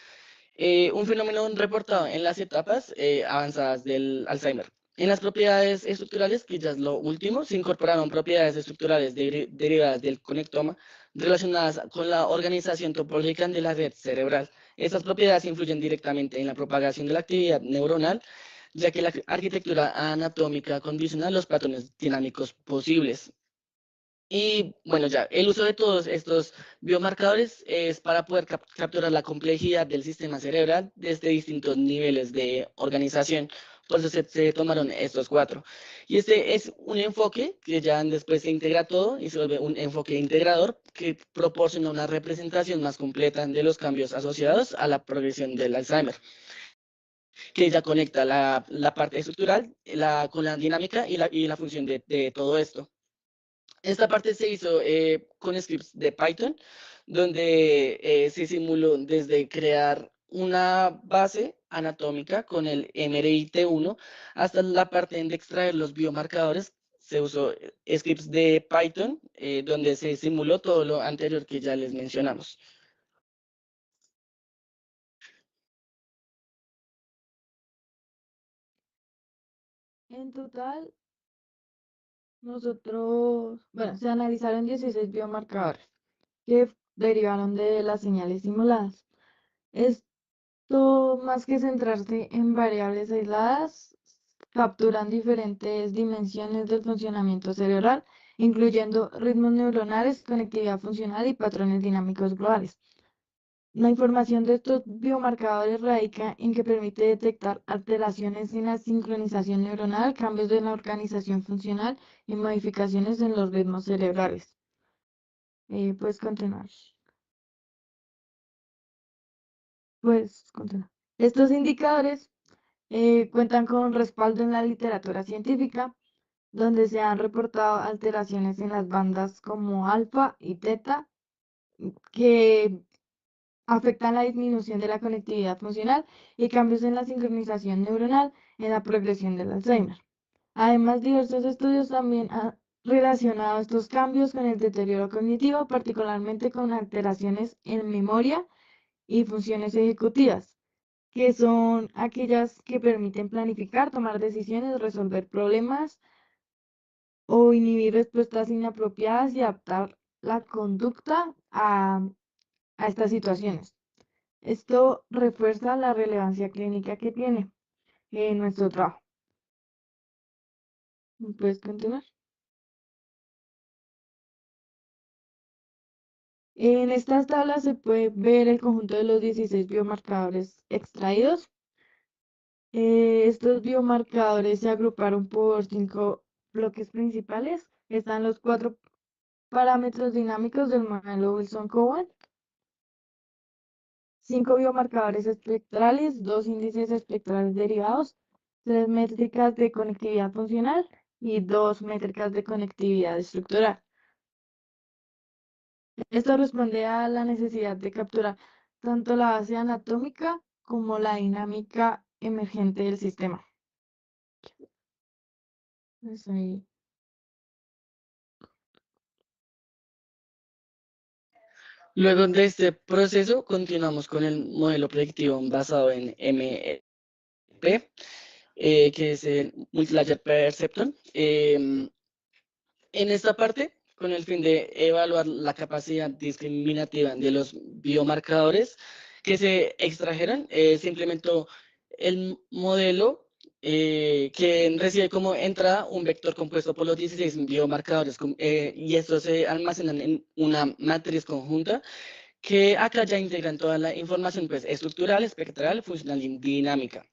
Un fenómeno reportado en las etapas avanzadas del Alzheimer. En las propiedades estructurales, que ya es lo último, se incorporaron propiedades estructurales derivadas del conectoma relacionadas con la organización topológica de la red cerebral. Estas propiedades influyen directamente en la propagación de la actividad neuronal, ya que la arquitectura anatómica condiciona los patrones dinámicos posibles. Y bueno, ya, el uso de todos estos biomarcadores es para poder capturar la complejidad del sistema cerebral desde distintos niveles de organización. Por eso se tomaron estos cuatro. Y este es un enfoque que ya después se integra todo y se vuelve un enfoque integrador que proporciona una representación más completa de los cambios asociados a la progresión del Alzheimer, que ya conecta la parte estructural con la dinámica y la función de todo esto. Esta parte se hizo con scripts de Python, donde se simuló desde crear una base anatómica con el MRIT1 hasta la parte de extraer los biomarcadores. Se usó scripts de Python, donde se simuló todo lo anterior que ya les mencionamos. En total, bueno, se analizaron 16 biomarcadores que derivaron de las señales simuladas. Esto, más que centrarse en variables aisladas, capturan diferentes dimensiones del funcionamiento cerebral, incluyendo ritmos neuronales, conectividad funcional y patrones dinámicos globales. La información de estos biomarcadores radica en que permite detectar alteraciones en la sincronización neuronal, cambios en la organización funcional y modificaciones en los ritmos cerebrales. Puedes continuar. Puedes continuar. Estos indicadores cuentan con respaldo en la literatura científica, donde se han reportado alteraciones en las bandas como alfa y teta, que afectan la disminución de la conectividad funcional y cambios en la sincronización neuronal en la progresión del Alzheimer. Además, diversos estudios también han relacionado estos cambios con el deterioro cognitivo, particularmente con alteraciones en memoria y funciones ejecutivas, que son aquellas que permiten planificar, tomar decisiones, resolver problemas o inhibir respuestas inapropiadas y adaptar la conducta a estas situaciones. Esto refuerza la relevancia clínica que tiene en nuestro trabajo. ¿Puedes continuar? En estas tablas se puede ver el conjunto de los 16 biomarcadores extraídos. Estos biomarcadores se agruparon por 5 bloques principales. Están los 4 parámetros dinámicos del modelo Wilson-Cowan, 5 biomarcadores espectrales, 2 índices espectrales derivados, 3 métricas de conectividad funcional y 2 métricas de conectividad estructural. Esto responde a la necesidad de capturar tanto la base anatómica como la dinámica emergente del sistema. Pues ahí. Luego de este proceso, continuamos con el modelo predictivo basado en MP, que es el Multilayer Perceptron. En esta parte, con el fin de evaluar la capacidad discriminativa de los biomarcadores que se extrajeron, se implementó el modelo que recibe como entrada un vector compuesto por los 16 biomarcadores y estos se almacenan en una matriz conjunta que acá ya integran toda la información pues, estructural, espectral, funcional y dinámica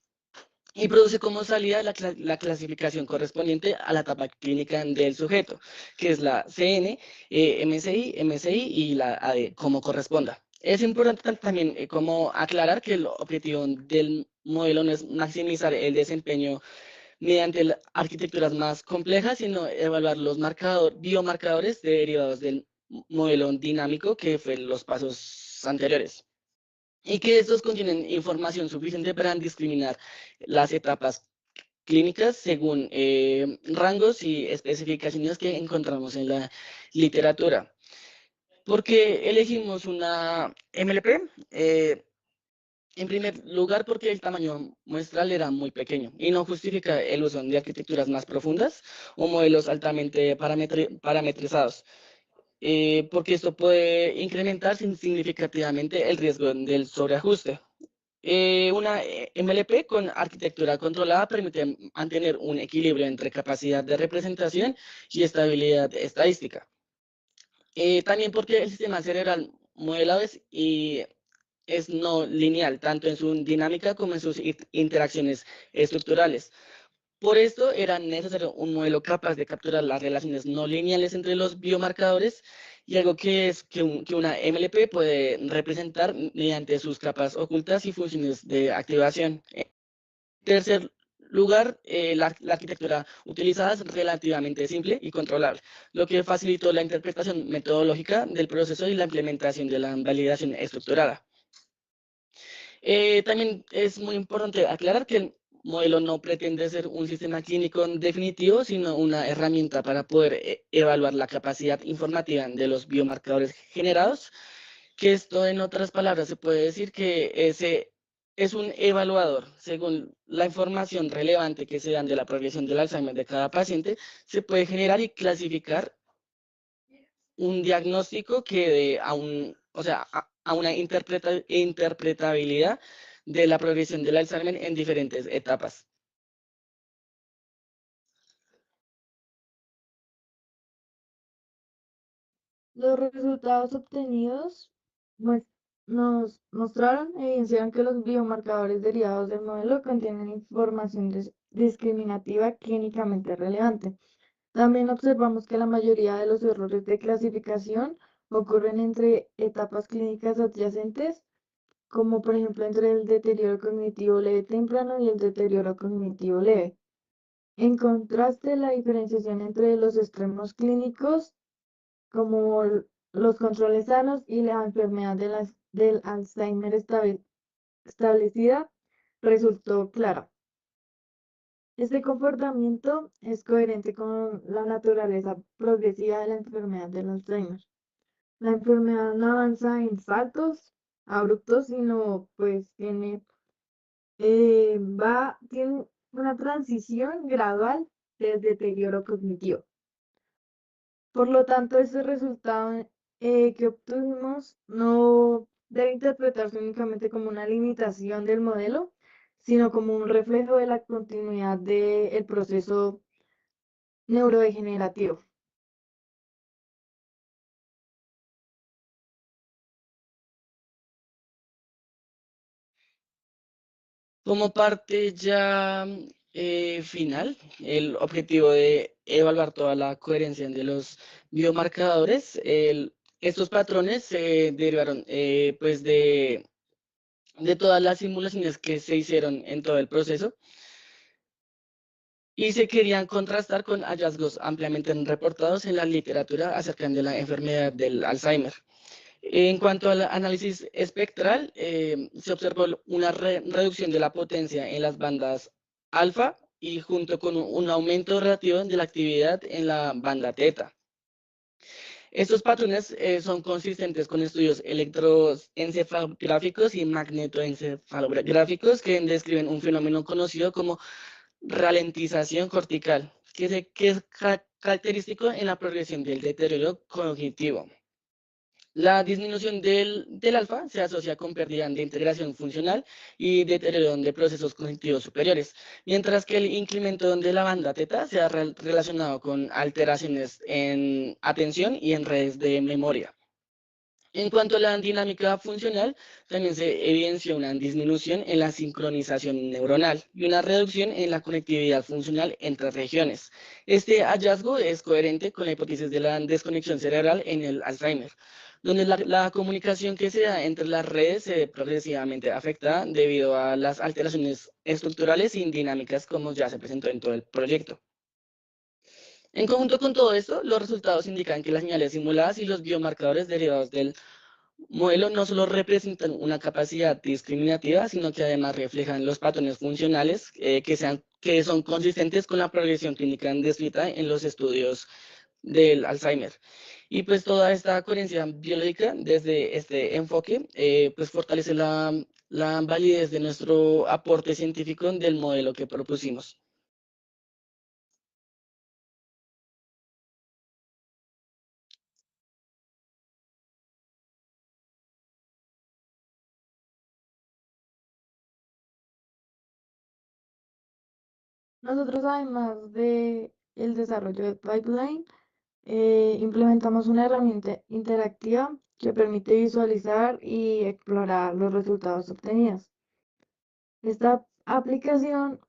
y produce como salida la clasificación correspondiente a la etapa clínica del sujeto, que es la CN, MSI, MSI y la AD, como corresponda. Es importante también como aclarar que el objetivo del modelo no es maximizar el desempeño mediante arquitecturas más complejas, sino evaluar los biomarcadores derivados del modelo dinámico que fue los pasos anteriores y que estos contienen información suficiente para discriminar las etapas clínicas según rangos y especificaciones que encontramos en la literatura. ¿Por qué elegimos una MLP? En primer lugar, porque el tamaño muestral era muy pequeño y no justifica el uso de arquitecturas más profundas o modelos altamente parametrizados, porque esto puede incrementar significativamente el riesgo del sobreajuste. Una MLP con arquitectura controlada permite mantener un equilibrio entre capacidad de representación y estabilidad estadística. También porque el sistema cerebral modelado es no lineal, tanto en su dinámica como en sus interacciones estructurales. Por esto era necesario un modelo capaz de capturar las relaciones no lineales entre los biomarcadores y algo que es que una MLP puede representar mediante sus capas ocultas y funciones de activación. En tercer lugar, la arquitectura utilizada es relativamente simple y controlable, lo que facilitó la interpretación metodológica del proceso y la implementación de la validación estructurada. También es muy importante aclarar que el modelo no pretende ser un sistema clínico definitivo, sino una herramienta para poder evaluar la capacidad informativa de los biomarcadores generados, que esto en otras palabras se puede decir que ese es un evaluador. Según la información relevante que se dan de la progresión del Alzheimer de cada paciente, se puede generar y clasificar un diagnóstico que dé a o sea, a una interpretabilidad de la progresión del Alzheimer en diferentes etapas. Los resultados obtenidos nos mostraron, evidenciaron que los biomarcadores derivados del modelo contienen información discriminativa clínicamente relevante. También observamos que la mayoría de los errores de clasificación ocurren entre etapas clínicas adyacentes, como por ejemplo entre el deterioro cognitivo leve temprano y el deterioro cognitivo leve. En contraste, la diferenciación entre los extremos clínicos, como los controles sanos y la enfermedad del Alzheimer establecida, resultó clara. Este comportamiento es coherente con la naturaleza progresiva de la enfermedad del Alzheimer. La enfermedad no avanza en saltos abruptos, sino pues tiene una transición gradual del deterioro cognitivo. Por lo tanto, este resultado que obtuvimos no debe interpretarse únicamente como una limitación del modelo, sino como un reflejo de la continuidad del proceso neurodegenerativo. Como parte ya final, el objetivo de evaluar toda la coherencia de los biomarcadores, estos patrones se derivaron pues de todas las simulaciones que se hicieron en todo el proceso y se querían contrastar con hallazgos ampliamente reportados en la literatura acerca de la enfermedad del Alzheimer. En cuanto al análisis espectral, se observó una reducción de la potencia en las bandas alfa y junto con un aumento relativo de la actividad en la banda teta. Estos patrones son consistentes con estudios electroencefalográficos y magnetoencefalográficos que describen un fenómeno conocido como ralentización cortical, que es característico en la progresión del deterioro cognitivo. La disminución del alfa se asocia con pérdida de integración funcional y deterioro de procesos cognitivos superiores, mientras que el incremento de la banda teta se ha relacionado con alteraciones en atención y en redes de memoria. En cuanto a la dinámica funcional, también se evidenció una disminución en la sincronización neuronal y una reducción en la conectividad funcional entre regiones. Este hallazgo es coherente con la hipótesis de la desconexión cerebral en el Alzheimer, donde la comunicación que se da entre las redes se ve progresivamente afectada debido a las alteraciones estructurales y dinámicas como ya se presentó en todo el proyecto. En conjunto con todo esto, los resultados indican que las señales simuladas y los biomarcadores derivados del modelo no solo representan una capacidad discriminativa, sino que además reflejan los patrones funcionales que son consistentes con la progresión clínica descrita en los estudios del Alzheimer. Y pues toda esta coherencia biológica desde este enfoque pues fortalece la validez de nuestro aporte científico del modelo que propusimos. Nosotros, además de el desarrollo de Pipeline, implementamos una herramienta interactiva que permite visualizar y explorar los resultados obtenidos. Esta aplicación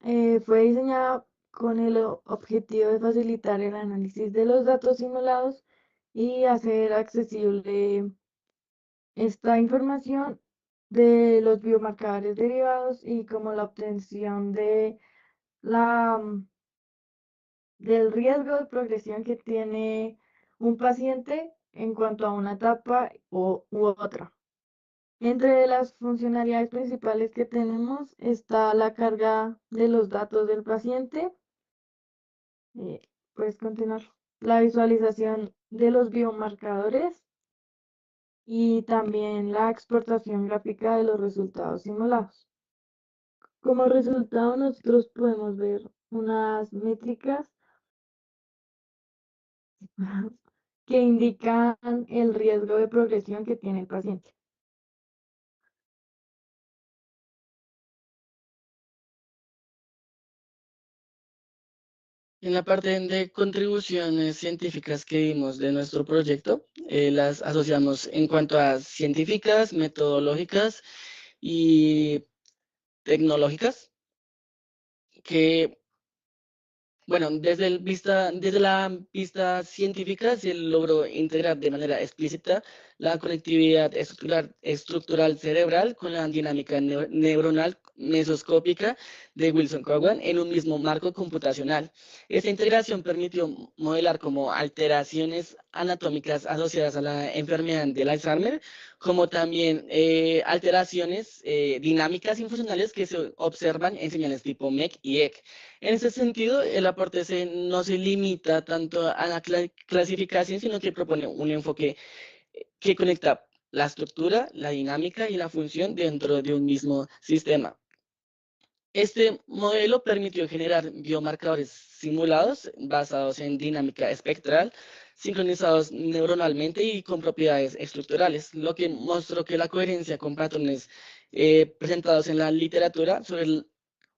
fue diseñada con el objetivo de facilitar el análisis de los datos simulados y hacer accesible esta información de los biomarcadores derivados y como la obtención de la, del riesgo de progresión que tiene un paciente en cuanto a una etapa u otra. Entre las funcionalidades principales que tenemos está la carga de los datos del paciente. Puedes continuar. La visualización de los biomarcadores y también la exportación gráfica de los resultados simulados. Como resultado, nosotros podemos ver unas métricas que indican el riesgo de progresión que tiene el paciente. En la parte de contribuciones científicas que vimos de nuestro proyecto, las asociamos en cuanto a científicas, metodológicas y tecnológicas, que bueno, desde la vista científica se logró integrar de manera explícita la conectividad estructural cerebral con la dinámica neuronal mesoscópica de Wilson-Cowan en un mismo marco computacional. Esta integración permitió modelar como alteraciones anatómicas asociadas a la enfermedad del Alzheimer, como también alteraciones dinámicas y funcionales que se observan en señales tipo MEC y EC. En ese sentido, el aporte no se limita tanto a la clasificación, sino que propone un enfoque que conecta la estructura, la dinámica y la función dentro de un mismo sistema. Este modelo permitió generar biomarcadores simulados basados en dinámica espectral, sincronizados neuronalmente y con propiedades estructurales, lo que mostró que la coherencia con patrones presentados en la literatura sobre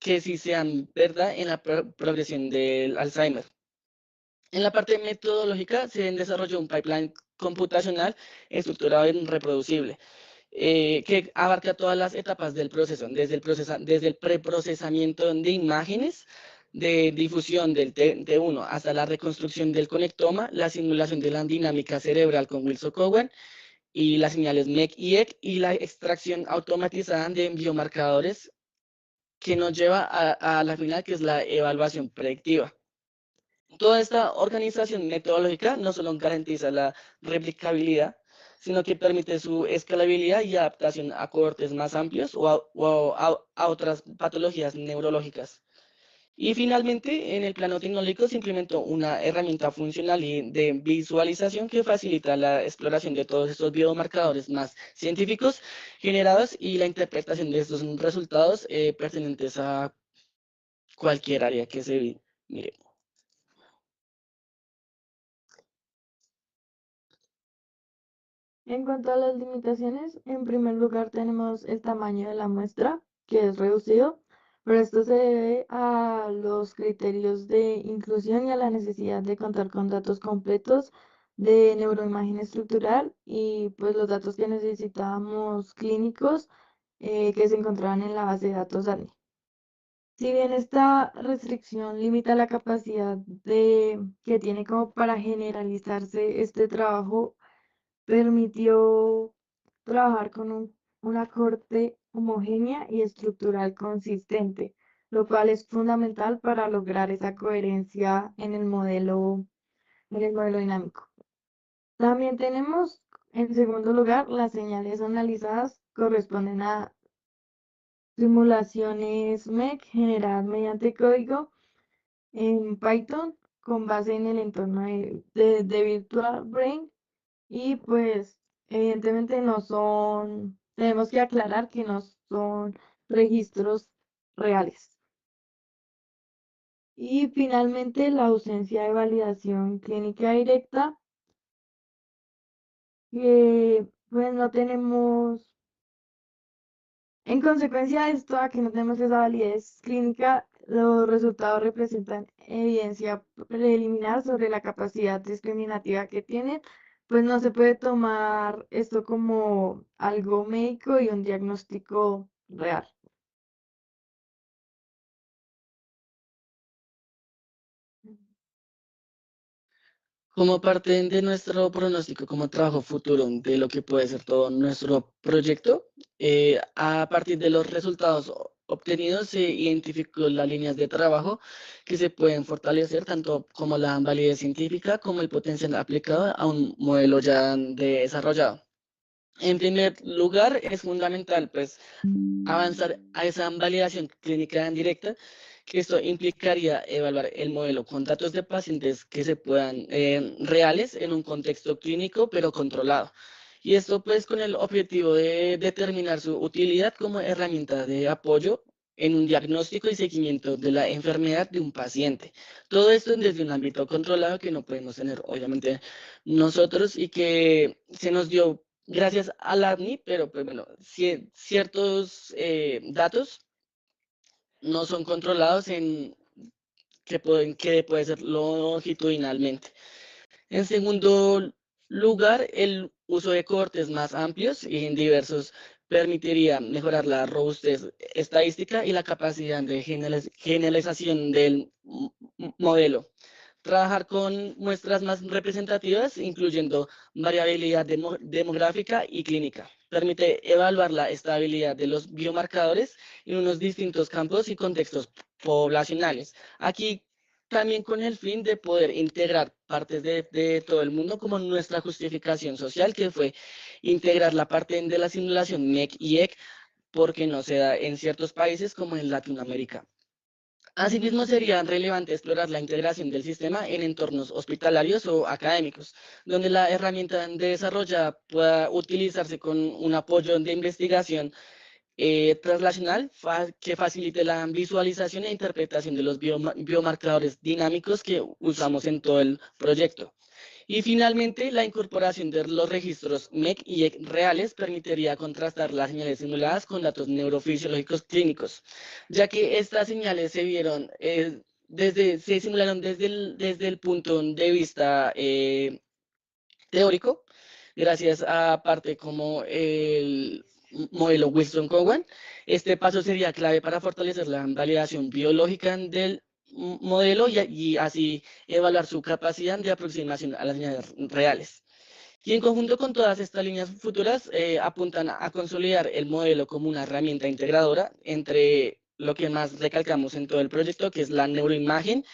que sí sean verdad en la progresión del Alzheimer. En la parte metodológica se desarrolló un pipeline computacional estructurado y reproducible, que abarca todas las etapas del proceso, desde el preprocesamiento de imágenes, de difusión del T1 hasta la reconstrucción del conectoma, la simulación de la dinámica cerebral con Wilson Cowan y las señales MEC y EC y la extracción automatizada de biomarcadores que nos lleva a la final, que es la evaluación predictiva. Toda esta organización metodológica no solo garantiza la replicabilidad, sino que permite su escalabilidad y adaptación a cohortes más amplios o a otras patologías neurológicas. Y finalmente, en el plano tecnológico se implementó una herramienta funcional y de visualización que facilita la exploración de todos estos biomarcadores más científicos generados y la interpretación de estos resultados pertinentes a cualquier área que se mire. En cuanto a las limitaciones, en primer lugar tenemos el tamaño de la muestra, que es reducido, pero esto se debe a los criterios de inclusión y a la necesidad de contar con datos completos de neuroimagen estructural y pues los datos que necesitábamos clínicos que se encontraban en la base de datos ADNI. Si bien esta restricción limita la capacidad que tiene como para generalizarse este trabajo, permitió trabajar con una corte homogénea y estructural consistente, lo cual es fundamental para lograr esa coherencia en el modelo dinámico. También tenemos, en segundo lugar, las señales analizadas corresponden a simulaciones MEC generadas mediante código en Python con base en el entorno de Virtual Brain. Y pues, evidentemente no son, tenemos que aclarar que no son registros reales. Y finalmente, la ausencia de validación clínica directa, que pues no tenemos, en consecuencia de esto, a que no tenemos esa validez clínica, los resultados representan evidencia preliminar sobre la capacidad discriminativa que tienen, pues no se puede tomar esto como algo médico y un diagnóstico real. Como parte de nuestro pronóstico como trabajo futuro de lo que puede ser todo nuestro proyecto, a partir de los resultados obtenidos se identificó las líneas de trabajo que se pueden fortalecer, tanto como la validez científica como el potencial aplicado a un modelo ya desarrollado. En primer lugar, es fundamental pues avanzar a esa validación clínica indirecta, que esto implicaría evaluar el modelo con datos de pacientes que se puedan reales en un contexto clínico pero controlado. Y esto pues con el objetivo de determinar su utilidad como herramienta de apoyo en un diagnóstico y seguimiento de la enfermedad de un paciente. Todo esto desde un ámbito controlado que no podemos tener obviamente nosotros y que se nos dio gracias al ADNI, pero pues bueno, ciertos datos no son controlados que puede ser longitudinalmente. En segundo lugar, el uso de cortes más amplios y diversos permitiría mejorar la robustez estadística y la capacidad de generalización del modelo. Trabajar con muestras más representativas, incluyendo variabilidad demográfica y clínica. Permite evaluar la estabilidad de los biomarcadores en unos distintos campos y contextos poblacionales. Aquí también con el fin de poder integrar partes de todo el mundo como nuestra justificación social, que fue integrar la parte de la simulación MEC y EC, porque no se da en ciertos países como en Latinoamérica. Asimismo, sería relevante explorar la integración del sistema en entornos hospitalarios o académicos, donde la herramienta desarrollada pueda utilizarse con un apoyo de investigación translacional que facilite la visualización e interpretación de los biomarcadores dinámicos que usamos en todo el proyecto. Y finalmente, la incorporación de los registros MEC y EC reales permitiría contrastar las señales simuladas con datos neurofisiológicos clínicos, ya que estas señales se vieron se simularon desde el punto de vista teórico, gracias a parte como el modelo Wilson-Cowan. Este paso sería clave para fortalecer la validación biológica del modelo y así evaluar su capacidad de aproximación a las señales reales. Y en conjunto con todas estas líneas futuras, apuntan a consolidar el modelo como una herramienta integradora entre lo que más recalcamos en todo el proyecto, que es la neuroimagen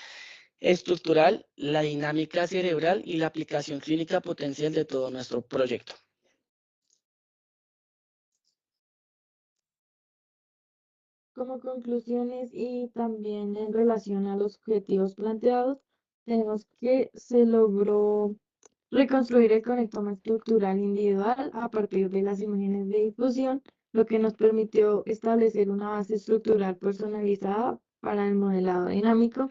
estructural, la dinámica cerebral y la aplicación clínica potencial de todo nuestro proyecto. Como conclusiones y también en relación a los objetivos planteados, tenemos que se logró reconstruir el conectoma estructural individual a partir de las imágenes de difusión, lo que nos permitió establecer una base estructural personalizada para el modelado dinámico.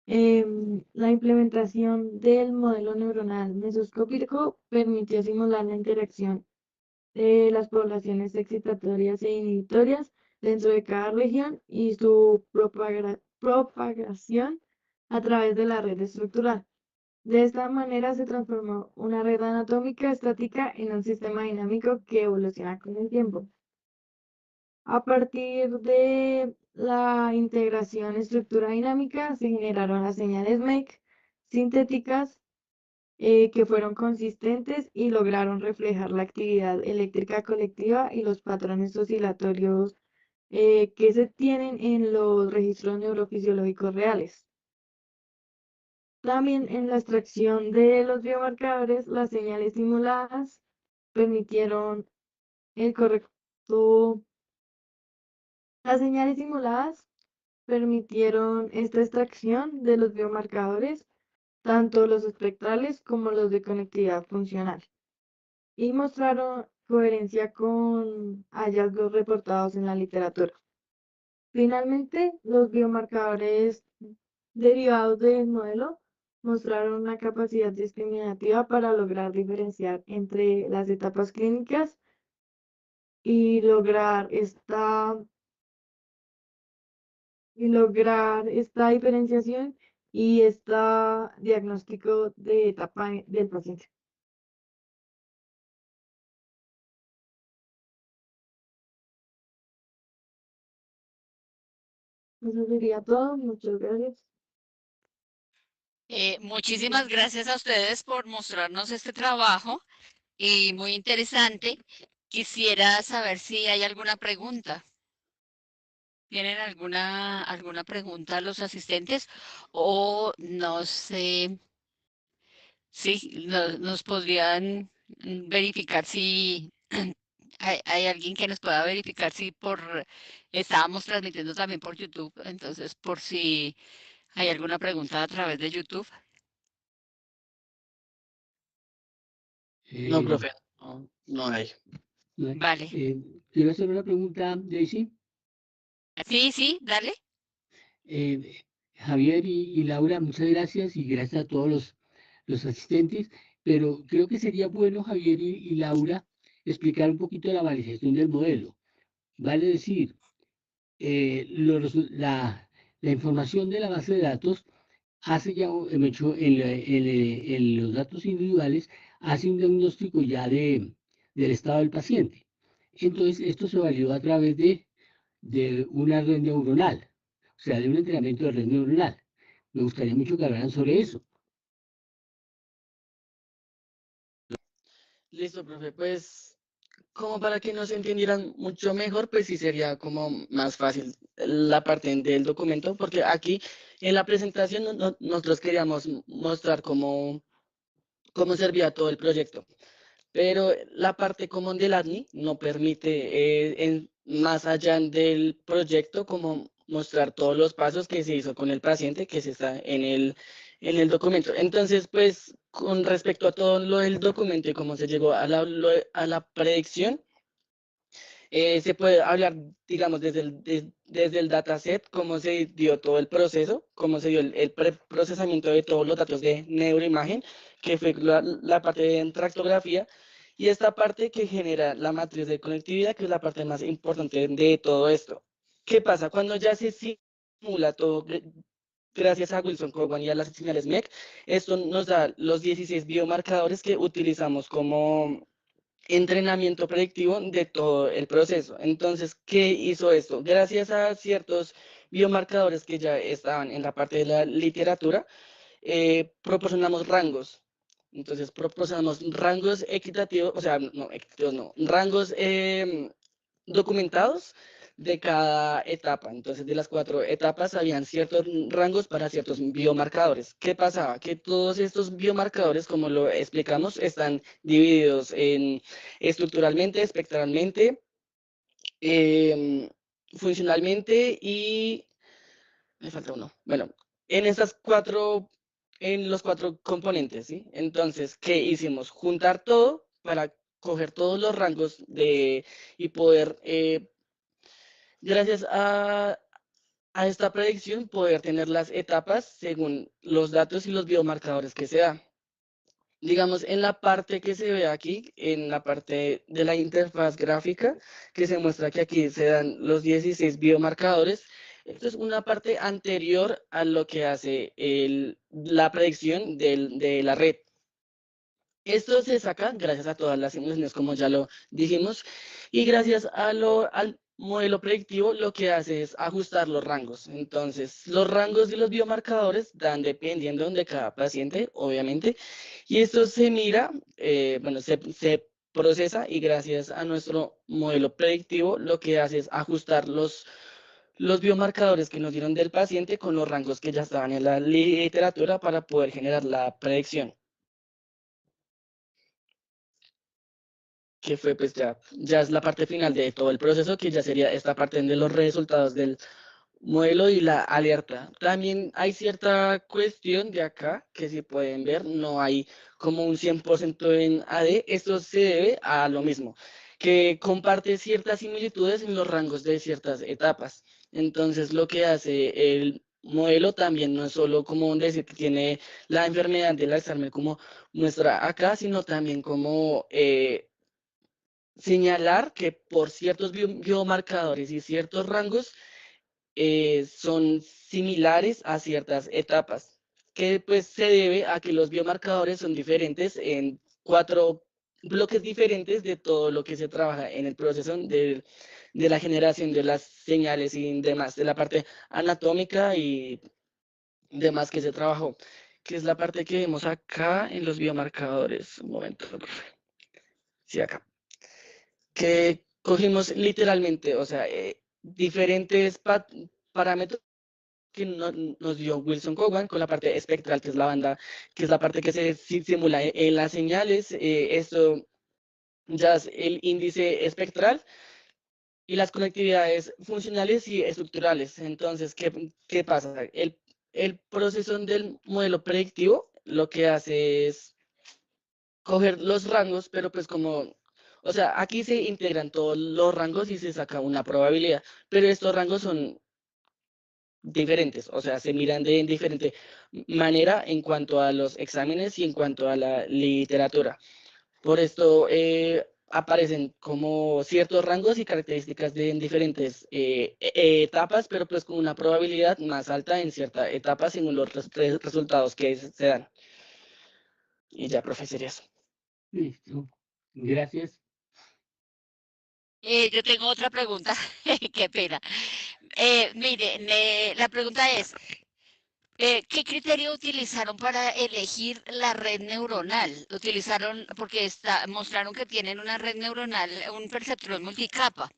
La implementación del modelo neuronal mesoscópico permitió simular la interacción de las poblaciones excitatorias e inhibitorias dentro de cada región y su propagación a través de la red estructural. De esta manera se transformó una red anatómica estática en un sistema dinámico que evoluciona con el tiempo. A partir de la integración estructura dinámica se generaron las señales MEC sintéticas que fueron consistentes y lograron reflejar la actividad eléctrica colectiva y los patrones oscilatorios que se tienen en los registros neurofisiológicos reales. También en la extracción de los biomarcadores, las señales simuladas permitieron el correcto. Las señales simuladas permitieron esta extracción de los biomarcadores, tanto los espectrales como los de conectividad funcional, y mostraron coherencia con hallazgos reportados en la literatura. Finalmente, los biomarcadores derivados del modelo mostraron una capacidad discriminativa para lograr diferenciar entre las etapas clínicas y lograr esta diferenciación y este diagnóstico de etapa del paciente. Eso sería todo. Muchas gracias. Muchísimas gracias a ustedes por mostrarnos este trabajo y muy interesante. Quisiera saber si hay alguna pregunta. ¿Tienen alguna pregunta los asistentes? O no sé si nos podrían verificar si hay alguien que nos pueda verificar si estábamos transmitiendo también por YouTube, entonces por si hay alguna pregunta a través de YouTube. No, profe, no hay. Vale. Quiero hacer una pregunta, Daisy. Sí, dale. Javier y Laura, muchas gracias y gracias a todos los asistentes, pero creo que sería bueno, Javier y Laura, explicar un poquito la validación del modelo. Vale decir, la información de la base de datos hace ya, en los datos individuales, hace un diagnóstico ya del estado del paciente. Entonces, esto se validó a través de una red neuronal, o sea, de un entrenamiento de red neuronal. Me gustaría mucho que hablaran sobre eso. Listo, profe, pues como para que nos entendieran mucho mejor, pues sí sería como más fácil la parte del documento, porque aquí en la presentación nosotros queríamos mostrar cómo servía todo el proyecto. Pero la parte común del ADNI no permite, más allá del proyecto, como mostrar todos los pasos que se hizo con el paciente que se está en el documento. Entonces, pues, con respecto a todo lo del documento y cómo se llegó a la predicción, se puede hablar, digamos, desde el dataset, cómo se dio todo el proceso, cómo se dio el preprocesamiento de todos los datos de neuroimagen, que fue la parte de tractografía, y esta parte que genera la matriz de conectividad, que es la parte más importante de todo esto. ¿Qué pasa? Cuando ya se simula todo gracias a Wilson Cowan y a las señales MEC. Esto nos da los 16 biomarcadores que utilizamos como entrenamiento predictivo de todo el proceso. Entonces, ¿qué hizo esto? Gracias a ciertos biomarcadores que ya estaban en la parte de la literatura, proporcionamos rangos. Entonces, proporcionamos rangos equitativos, o sea, no, equitativos no, rangos documentados de cada etapa. Entonces, de las 4 etapas habían ciertos rangos para ciertos biomarcadores. ¿Qué pasaba? Que todos estos biomarcadores, como lo explicamos, están divididos en estructuralmente, espectralmente, em, funcionalmente y me falta uno. Bueno, en esas 4, en los 4 componentes, ¿sí? Entonces, ¿qué hicimos? Juntar todo para coger todos los rangos y poder, gracias a esta predicción, poder tener las etapas según los datos y los biomarcadores que se da. Digamos, en la parte que se ve aquí, en la parte de la interfaz gráfica, que se muestra que aquí se dan los 16 biomarcadores. Esto es una parte anterior a lo que hace la predicción de la red. Esto se saca gracias a todas las simulaciones, como ya lo dijimos, y gracias al modelo predictivo lo que hace es ajustar los rangos. Entonces, los rangos de los biomarcadores dan dependiendo de cada paciente, obviamente, y esto se mira, bueno, se procesa y gracias a nuestro modelo predictivo lo que hace es ajustar los biomarcadores que nos dieron del paciente con los rangos que ya estaban en la literatura para poder generar la predicción. Que fue pues ya es la parte final de todo el proceso, que ya sería esta parte de los resultados del modelo y la alerta. También hay cierta cuestión de acá, que si pueden ver, no hay como un 100% en AD. Esto se debe a lo mismo, que comparte ciertas similitudes en los rangos de ciertas etapas. Entonces, lo que hace el modelo también no es solo como decir que tiene la enfermedad del Alzheimer como muestra acá, sino también como señalar que por ciertos biomarcadores y ciertos rangos son similares a ciertas etapas, que pues se debe a que los biomarcadores son diferentes en 4 bloques diferentes de todo lo que se trabaja en el proceso de la generación de las señales y demás, de la parte anatómica y demás que se trabajó, que es la parte que vemos acá en los biomarcadores. Un momento, profe. Sí, acá. Que cogimos literalmente, o sea, diferentes parámetros que nos dio Wilson Cowan con la parte espectral, que es la banda, que es la parte que se simula en las señales. Esto ya es el índice espectral y las conectividades funcionales y estructurales. Entonces, ¿qué pasa? El proceso del modelo predictivo lo que hace es coger los rangos, pero pues como, o sea, aquí se integran todos los rangos y se saca una probabilidad, pero estos rangos son diferentes, o sea, se miran de diferente manera en cuanto a los exámenes y en cuanto a la literatura. Por esto aparecen como ciertos rangos y características en diferentes etapas, pero pues con una probabilidad más alta en cierta etapa según los resultados que se dan. Y ya, profe, sería eso. Listo. Gracias. Yo tengo otra pregunta, qué pena. Mire, la pregunta es, ¿qué criterio utilizaron para elegir la red neuronal? Utilizaron, porque mostraron que tienen una red neuronal, un perceptrón multicapa,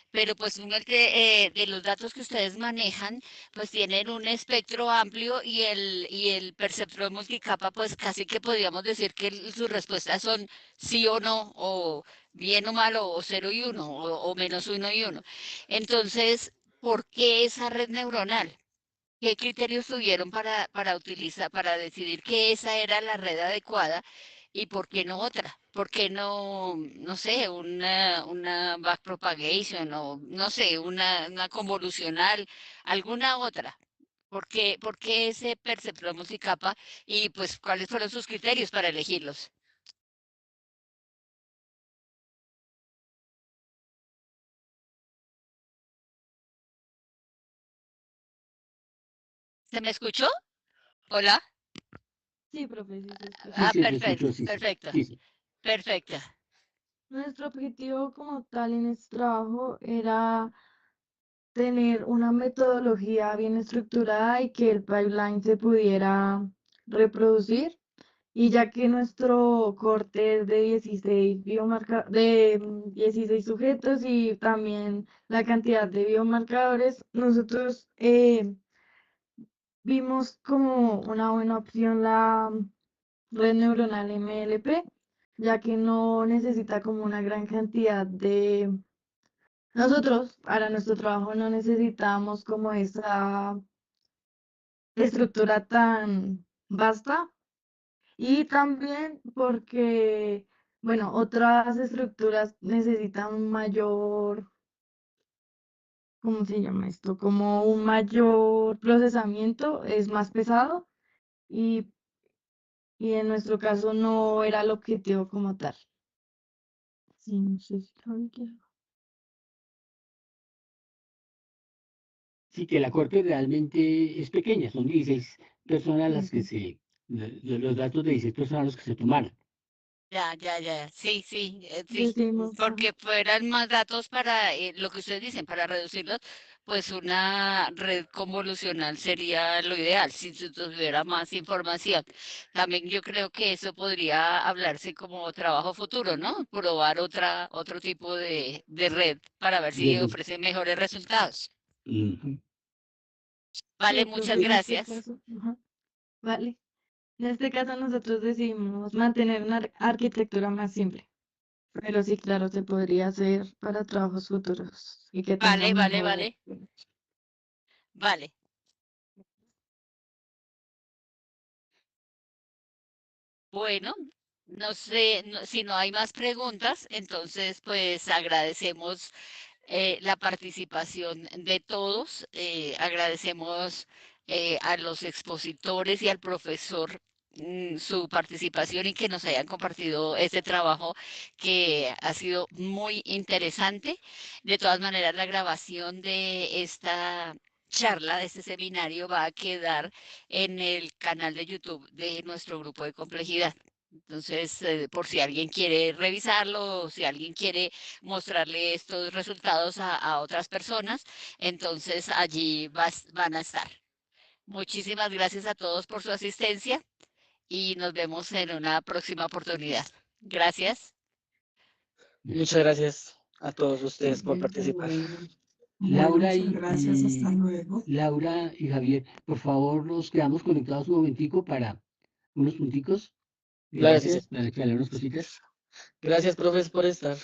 pero pues de los datos que ustedes manejan, pues tienen un espectro amplio y el perceptrón multicapa, pues casi que podríamos decir que sus respuestas son sí o no, o bien o mal, o 0 y 1, o menos 1 y 1. Entonces, ¿por qué esa red neuronal? ¿Qué criterios tuvieron para utilizar, para decidir que esa era la red adecuada y por qué no otra? ¿Por qué no, no sé, una backpropagation o no sé, una convolucional, alguna otra? ¿Por qué ese perceptrón multicapa y pues cuáles fueron sus criterios para elegirlos? ¿Se me escuchó? Hola. Sí, profe, sí se Sí, escucha. Ah, se te perfecto, escuchó, sí, sí. perfecto, Sí, sí. perfecta. Nuestro objetivo como tal en este trabajo era tener una metodología bien estructurada y que el pipeline se pudiera reproducir. Y ya que nuestro corte es de 16 sujetos y también la cantidad de biomarcadores, nosotros vimos como una buena opción la red neuronal MLP, ya que no necesita como una gran cantidad de... Nosotros, para nuestro trabajo, no necesitamos como esa estructura tan vasta. Y también porque, bueno, otras estructuras necesitan un mayor, ¿cómo se llama esto? Como un mayor procesamiento, es más pesado y, y en nuestro caso no era el objetivo como tal. Sí, no sé si saben qué. Sí, que la corte realmente es pequeña, son 16 personas las que Ujú. los datos de 16 personas los que se tomaron. Ya. Sí, sí. Decimos, ajá. Porque fueran más datos para lo que ustedes dicen, para reducirlos, pues una red convolucional sería lo ideal, si se tuviera más información. También yo creo que eso podría hablarse como trabajo futuro, ¿no? Probar otro tipo de red para ver De si red. ofrece mejores resultados. Ujú. Vale, Sí, muchas profe, en este gracias. caso, ajá, vale. En este caso nosotros decidimos mantener una arquitectura más simple. Pero sí, claro, se podría hacer para trabajos futuros y que tengan mejor. Vale. Vale. Bueno, no sé si no hay más preguntas, entonces pues agradecemos la participación de todos, agradecemos a los expositores y al profesor su participación y que nos hayan compartido este trabajo que ha sido muy interesante. De todas maneras, la grabación de esta charla, de este seminario, va a quedar en el canal de YouTube de nuestro grupo de complejidad. Entonces, por si alguien quiere revisarlo, o si alguien quiere mostrarle estos resultados a otras personas, entonces allí van a estar. Muchísimas gracias a todos por su asistencia y nos vemos en una próxima oportunidad. Gracias. Muchas gracias a todos ustedes por Desde participar. luego. Bueno, Laura muchas gracias. Hasta luego. Laura y Javier, por favor, nos quedamos conectados un momentico para unos punticos. Claro que sí. Gracias, para aclarar unas cositas. Gracias, profes, por estar.